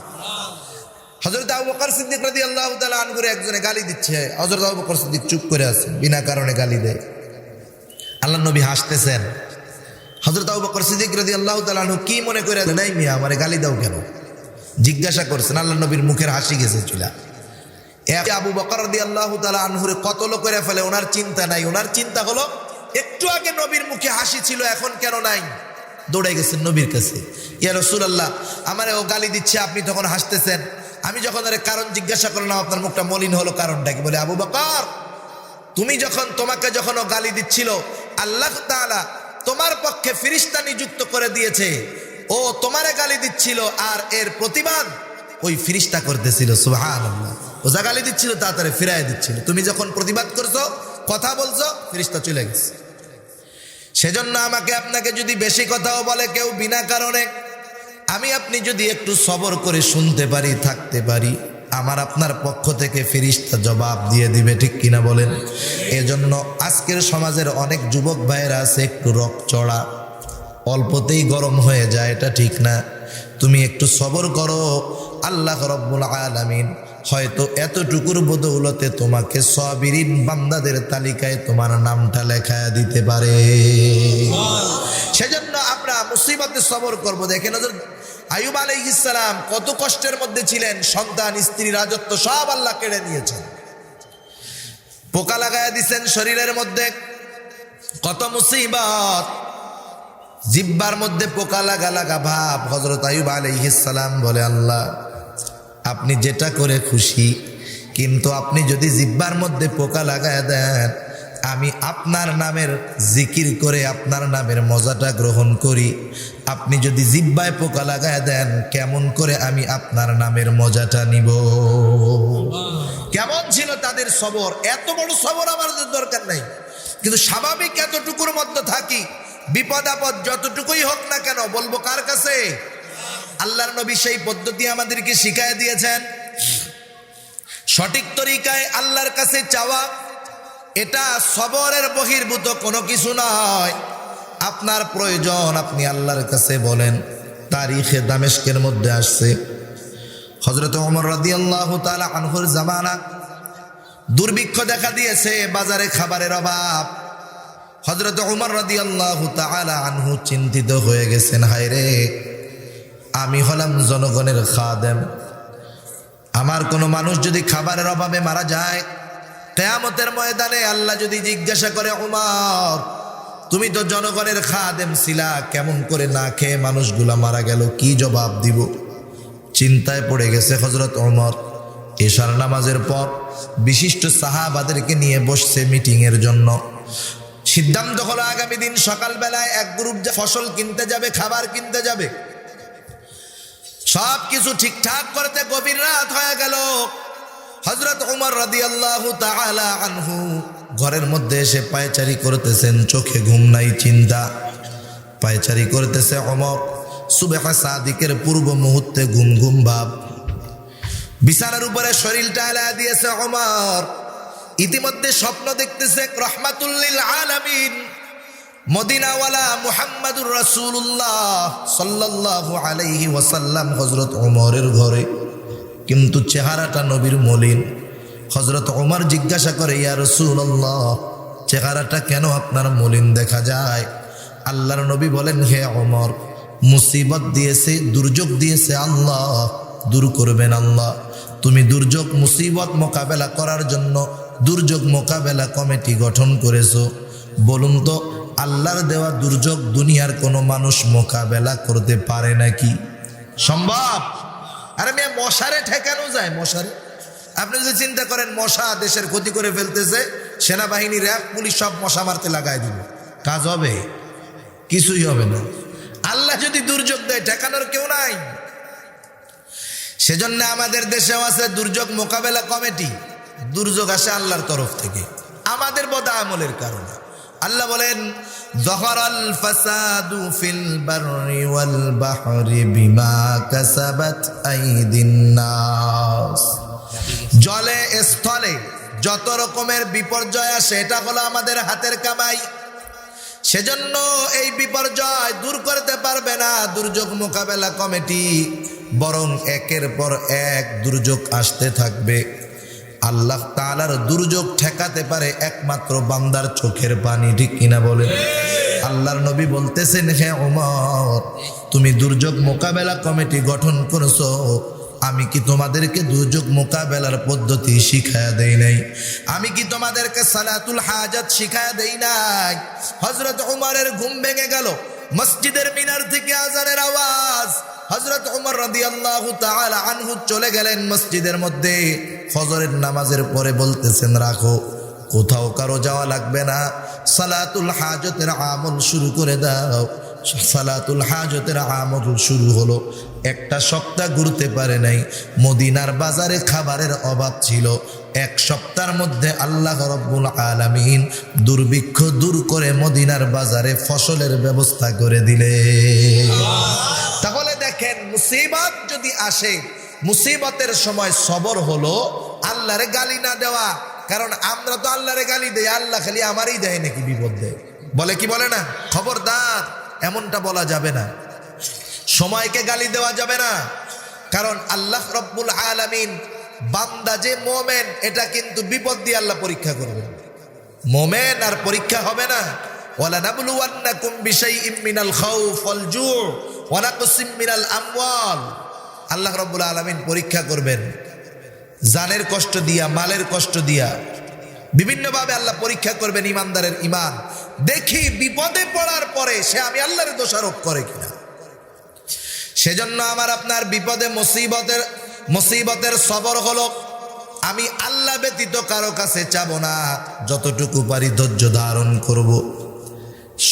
হযরত আবু বকর সিদ্দিক রাদিয়াল্লাহু তাআলা আনহু একজনে গালি দিচ্ছে, হযরত আবু বকর সিদ্দিক চুপ করে আছেন, বিনা কারণে গালি দেয়। আল্লাহর নবী হাসতেছেন। হযরত আবু বকর সিদ্দিক রাদিয়াল্লাহু তাআলা আনহু কি মনে করে, নাই মিয়া আমারে গালি দাও কেন জিজ্ঞাসা করছেন। আল্লাহর নবীর মুখের হাসি গেছে চুলা। আবু বকর রাদিয়াল্লাহু তাআলা আনহুরে কতল করে ফেলে, ওনার চিন্তা নাই। ওনার চিন্তা হলো, একটু আগে নবীর মুখে হাসি ছিল, এখন কেন নাই? দৌড়ে গেছেন নবীর কাছে, ইয়া রাসূলুল্লাহ, আমারে ও গালি দিচ্ছে, আপনি তখন হাসতেছেন। আমি যখন আরে কারণ জিজ্ঞাসা করলাম, আপনার মুখটা মলিন হলো, কারণটা কি? বলে, আবু বকর, তোমাকে যখন ও গালি দিচ্ছিল, আল্লাহ তাআলা তোমার পক্ষে ফেরেশতা নিযুক্ত করে দিয়েছে। ও তোমারে গালি দিচ্ছিল, আর এর প্রতিবাদ ওই ফেরেশতা করতেছিল। সুবহানাল্লাহ। ও যা গালি দিচ্ছিল তাড়াতাড়ি ফিরায় দিচ্ছিল, তুমি যখন প্রতিবাদ করছো, কথা বলছো, ফেরেশতা চলে গেছে। সেজন্য আমাকে আপনাকে যদি বেশি কথাও বলে কেউ বিনা কারণে, আমি আপনি যদি একটু সবর করে শুনতে পারি, থাকতে পারি, আমার আপনার পক্ষ থেকে ফেরেশতা জবাব দিয়ে দিবে। ঠিক কিনা বলেন? এজন্য আজকের সমাজের অনেক যুবক ভাইয়েরা আছে একটু রক চড়া, অল্পতেই গরম হয়ে যায়, এটা ঠিক না। তুমি একটু সবর করো, আল্লাহ রাব্বুল আলামিন হয়তো এতটুকুর বদৌলতে তোমাকে সাবিরিন বান্দাদের তালিকায় তোমার নামটা লেখায় দিতে পারে। সেজন্য আমরা মুসিবতে সবর করব। দেখেন আইয়ুব আলাইহিস সালাম কত কষ্টের মধ্যে ছিলেন, সন্তান, স্ত্রী, রাজত্ব সব আল্লাহ কেড়ে নিয়েছেন, পোকা লাগায় দিচ্ছেন শরীরের মধ্যে, কত মুসিবত। জিহ্বার মধ্যে পোকা লাগা লাগা ভাব। হযরত আইয়ুব আলাইহিস সালাম বলে, আল্লাহ আপনি যেটা করে খুশি, কিন্তু আপনি যদি জিহ্বার মধ্যে পোকা লাগায় দেন, আমি আপনার নামের জিকির করে আপনার নামের মজাটা গ্রহণ করি। আপনি যদি জিহ্বায় পোকা লাগায় দেন, কেমন করে আমি আপনার নামের মজাটা নিব? কেমন ছিল তাদের সবর! এত বড় সবর আমাদের দরকার নাই, কিন্তু স্বাভাবিক এতটুকুর মধ্যে থাকি। বিপদ আপদ যতটুকুই হোক না কেন বলবো কার কাছে? আল্লাহর নবী সেই পদ্ধতি আমাদেরকে শিখায় দিয়েছেন। সঠিক তরিকায় আল্লাহর কাছে চাওয়া, এটা সবরের বহির্ভূত কোনো কিছু নয়। আপনার প্রয়োজন আপনি আল্লাহর কাছে বলেন। তারিখে দামেস্কের মধ্যে আসছে, হযরত ওমর রাদিয়াল্লাহু তাআলা আনহুর জামানা, দুর্ভিক্ষ দেখা দিয়েছে, বাজারে খাবারের অভাব। হযরত ওমর রাদিয়াল্লাহু তাআলা আনহু চিন্তিত হয়ে গেছেন, হায় রে, আমি হলাম জনগণের খাদেম, আমার কোনো মানুষ যদি খাবারের অভাবে মারা যায়, কিয়ামতের ময়দানে আল্লাহ যদি জিজ্ঞাসা করে, ওমর তুমি তো জনগণের খাদেম ছিলা, কেমন করে না খেয়ে মানুষগুলা মারা গেল, কি জবাব দিব? চিন্তায় পড়ে গেছে হযরত ওমর। এশার নামাজের পর বিশিষ্ট সাহাবাদেরকে নিয়ে বসছে মিটিংয়ের জন্য। সিদ্ধান্ত হলো আগামী দিন সকালবেলায় এক গ্রুপ ফসল কিনতে যাবে, খাবার কিনতে যাবে। সব কিছু ঠিকঠাক করতে গভীর রাত হয়ে গেল। হযরত ওমর রাদিয়াল্লাহু তাআলা আনহু ঘরের মধ্যে এসে পায়চারি করতেছেন, চোখে ঘুম নাই, চিন্তা। পায়চারি করতেছে ওমর, সুবহ সাদিকের পূর্ব মুহূর্তে ঘুম ঘুম ভাব। বিছানার উপরে শরীরটা আলাদা দিয়েছে ওমর। ইতিমধ্যে স্বপ্ন দেখতেছে রাহমাতুল লিল আলামিন মদিনাওয়ালা মুহাম্মাদুর রাসূলুল্লাহ সাল্লাল্লাহু আলাইহি ওয়াসাল্লাম হযরত ওমরের ঘরে, কিন্তু চেহারাটা নবীর মলিন। হযরত ওমর জিজ্ঞাসা করে, ইয়া রাসূলুল্লাহ, চেহারাটা কেন আপনার মলিন দেখা যায়? আল্লাহর নবী বলেন, হে ওমর, মুসিবত দিয়েছে, দুর্যোগ দিয়েছে আল্লাহ, দূর করবেন আল্লাহ। তুমি দুর্যোগ মুসিবত মোকাবেলা করার জন্য দুর্যোগ মোকাবেলা কমিটি গঠন করেছো। বলুন তো, আল্লাহর দেওয়া দুর্যোগ দুনিয়ার কোনো মানুষ মোকাবেলা করতে পারে নাকি? সম্ভব? আরে মেয়ে, মশারে ঠেকানো যায়? মশারে আপনি যদি চিন্তা করেন মশা দেশের ক্ষতি করে ফেলতেছে, সেনাবাহিনী, র্যাব, পুলিশ সব মশা মারতে লাগাই দিব, কাজ হবে? কিছুই হবে না। আল্লাহ যদি দুর্যোগ দেয়, ঠেকানোর কেউ নাই। সেজন্য আমাদের দেশেও আছে দুর্যোগ মোকাবেলা কমিটি। দুর্যোগ আসে আল্লাহর তরফ থেকে, আমাদের বদা আমলের কারণে। আল্লাহ বলেন, যহরাল ফাসাদু ফিল বাররি ওয়াল বাহরি বিমা কাসাবাত আইদিন নাস। জলে স্থলে যত রকমের বিপর্যয় আসে, এটা হলো আমাদের হাতের কামাই। সেজন্য এই বিপর্যয় দূর করতে পারবে না দুর্যোগ মোকাবেলা কমিটি, বরং একের পর এক দুর্যোগ আসতে থাকবে। আল্লাহ তাআলার দুর্যোগ ঠেকাতে পারে একমাত্র বান্দার চোখের পানি, ঠিক কিনা বলেন? আল্লাহর নবী বলতেছেন, হে ওমর, তুমি দুর্যোগ মোকাবেলা কমিটি গঠন করেছো, আমি কি তোমাদেরকে দুর্যোগ মোকাবেলার পদ্ধতি শিখায়া দেই নাই? আমি কি তোমাদেরকে সালাতুল হাজাত শিখায়া দেই নাই? হযরত ওমরের ঘুম ভেঙে গেল। মসজিদের মিনার থেকে আজানের আওয়াজ। হযরত ওমর রাদিয়াল্লাহু তাআলা আনহু চলে গেলেন মসজিদের মধ্যে। ফজরের নামাজের পরে বলতেছেন, রাখো, কোথাও কারো যাওয়া লাগবে না, সালাতুল হাজতের আমল শুরু করে দাও। সালাতুল হাজতের আমল শুরু হলো। একটা সপ্তাহ ঘুরতে পারে নাই। মদিনার বাজারে খাবারের অভাব ছিল। এক সপ্তাহের মধ্যে আল্লাহ রাব্বুল আলামিন দুর্ভিক্ষ দূর করে মদিনার বাজারে ফসলের ব্যবস্থা করে দিলে। তাহলে দেখেন, মুসিবত যদি আসে, মুসিবতের সময় সবর হলো আল্লাহরে গালি না দেওয়া। কারণ আমরা তো আল্লাহরে গালি দেই, আল্লাহ খালি আমারই দেয় নাকি বিপদ দেয়? বলে কি বলে না? খবরদার, এমনটা বলা যাবে না। সময়কে গালি দেওয়া যাবে না। কারণ আল্লাহ রাব্বুল আলামিন বান্দা যে মোমেন, এটা কিন্তু বিপদ দিয়ে আল্লাহ পরীক্ষা করবেন। মোমেন আর পরীক্ষা হবে না। ওয়ালা নাবলুওয়ান্নাকুম বিশাইইম মিনাল খাউফ ওয়াল জু' ওয়া নাকসিম মিনাল আমওয়াল। আল্লাহ রাব্বুল আলামিন পরীক্ষা করবেন জানের কষ্ট দিয়া, মালের কষ্ট দিয়া। বিভিন্নভাবে আল্লাহ পরীক্ষা করবেন ইমানদারের ইমান, দেখি বিপদে পড়ার পরে সে আমি আল্লাহর দোষারোপ করে কিনা। সেজন্য আমার আপনার বিপদে মুসিবতের সবর হলো আমি আল্লাহ ব্যতীত কারো কাছে চাবো না, যতটুকু পারি ধৈর্য ধারণ করব।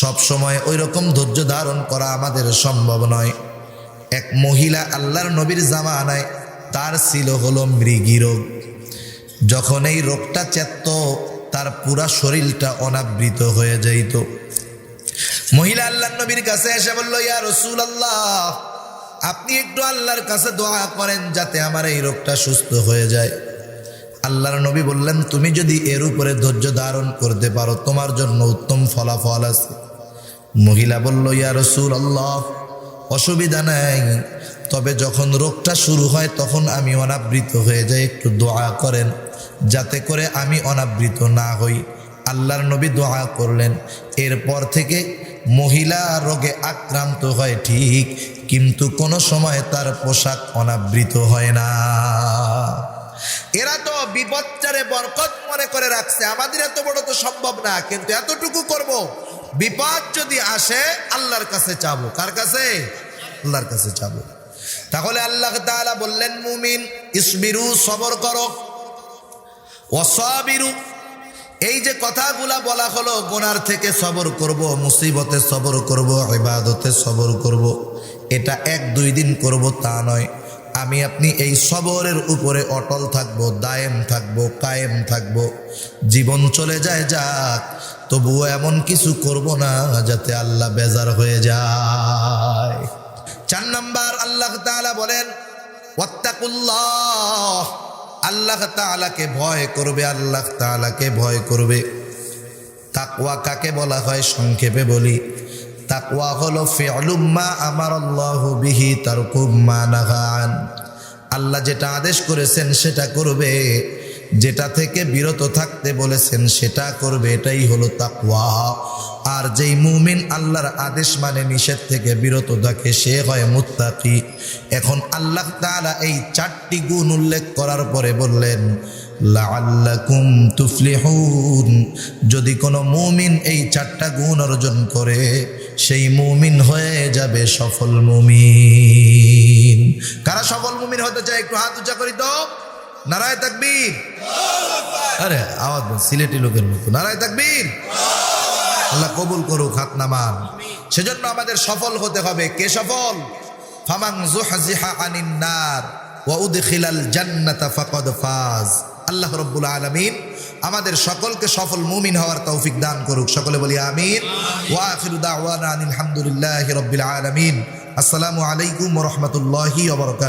সব সময় ওই রকম ধৈর্য ধারণ করা আমাদের সম্ভব নয়। এক মহিলা আল্লাহর নবীর জামানায় তার ছিল হলো মৃগী রোগ। যখন এই রোগটা চেত তার পুরা শরীরটা অনাবৃত হয়ে যাইত। মহিলা আল্লাহর নবীর কাছে এসে বলল, ইয়া রাসূলুল্লাহ, আপনি একটু আল্লাহর কাছে দোয়া করেন যাতে আমার এই রোগটা সুস্থ হয়ে যায়। আল্লাহর নবী বললেন, তুমি যদি এর উপরে ধৈর্য ধারণ করতে পারো তোমার জন্য উত্তম ফলাফল আছে। মহিলা বলল, ইয়া রাসূলুল্লাহ, অসুবিধা নাই, তবে যখন রোগটা শুরু হয় তখন আমি অনাবৃত হয়ে যাই, একটু দোয়া করেন যাতে করে আমি অনাবৃত না হই। আল্লাহর নবী দোয়া করলেন। এরপর থেকে মহিলা রোগে আক্রান্ত হয় ঠিক, কিন্তু কোনো সময় তার পোশাক অনাবৃত হয় না। এরা তো বিপদটারে বরকত মনে করে রাখছে, আমাদের এত বড় তো সম্ভব না, কিন্তু এতটুকু করব, বিপদ যদি আসে আল্লাহর কাছে চাবো। কার কাছে? আল্লাহর কাছে চাবো। তাহলে আল্লাহ তাআলা বললেন, মুমিন ইসবিরু, সবর করো, ওয়াসাবিরু, এই যে কথাগুলা বলা হলো, গুনার থেকে সবর করব, মুসিবতে সবর করব, ইবাদতে সবর করব, এটা 1-2 দিন করব তা নয়। আমি আপনি এই সবরের উপরে অটল থাকবো, দায়েম থাকবো, কায়েম থাকবো। জীবন চলে যায় যাক, তবুও এমন কিছু করব না যাতে আল্লাহ বেজার হয়ে যায়। 4 নাম্বার আল্লাহ তাআলা বলেন, ওয়াত্তাকুল্লাহ, আল্লাহ তাআলাকে ভয় করবে, আল্লাহ তাআলাকে ভয় করবে। তাকওয়া কাকে বলা হয় সংক্ষেপে বলি, তাকওয়া হলো ফি'লুম মা আমারাল্লাহু বিহি তারকুম মা নাহা আন। আল্লাহ যেটা আদেশ করেছেন সেটা করবে, যেটা থেকে বিরত থাকতে বলেছেন সেটা করবে, এটাই হলো তাকওয়া। আর যেই মুমিন আল্লাহর আদেশ মানে নিষেধ থেকে বিরত থাকে সে হয় মুত্তাকি। এখন আল্লাহ তাআলা এই 4টি গুণ উল্লেখ করার পরে বললেন, লাআল্লাকুম তুফলিহুন, যদি কোনো মুমিন এই 4টা গুণ অর্জন করে সেই মুমিন হয়ে যাবে সফল মুমিন। কারা সফল মুমিন হতে চায় একটু হাত উঁচা করি তো, নারায়ে তাকবীর। আরে আওয়াজ সিলেটি লোকের মতো, নারায়ে তাকবীর। আল্লাহ কবুল করুক, হাত নামান। সেজন্য আমাদের সফল হতে হবে। কে সফল? ফামান যুহজিহা আনিন নার ওয়া উদখিলাল জান্নাতা ফাকাদ ফাজ। আল্লাহ রাব্বুল আলামিন আমাদের সকলকে সফল মুমিন হওয়ার তৌফিক দান করুক। সকলে বলি আমিন। ওয়া আখিরু দাওয়ানা আলহামদুলিল্লাহি রাব্বিল আলামিন। আসসালামু আলাইকুম ওয়া রাহমাতুল্লাহি ওয়া বারাকাতুহু।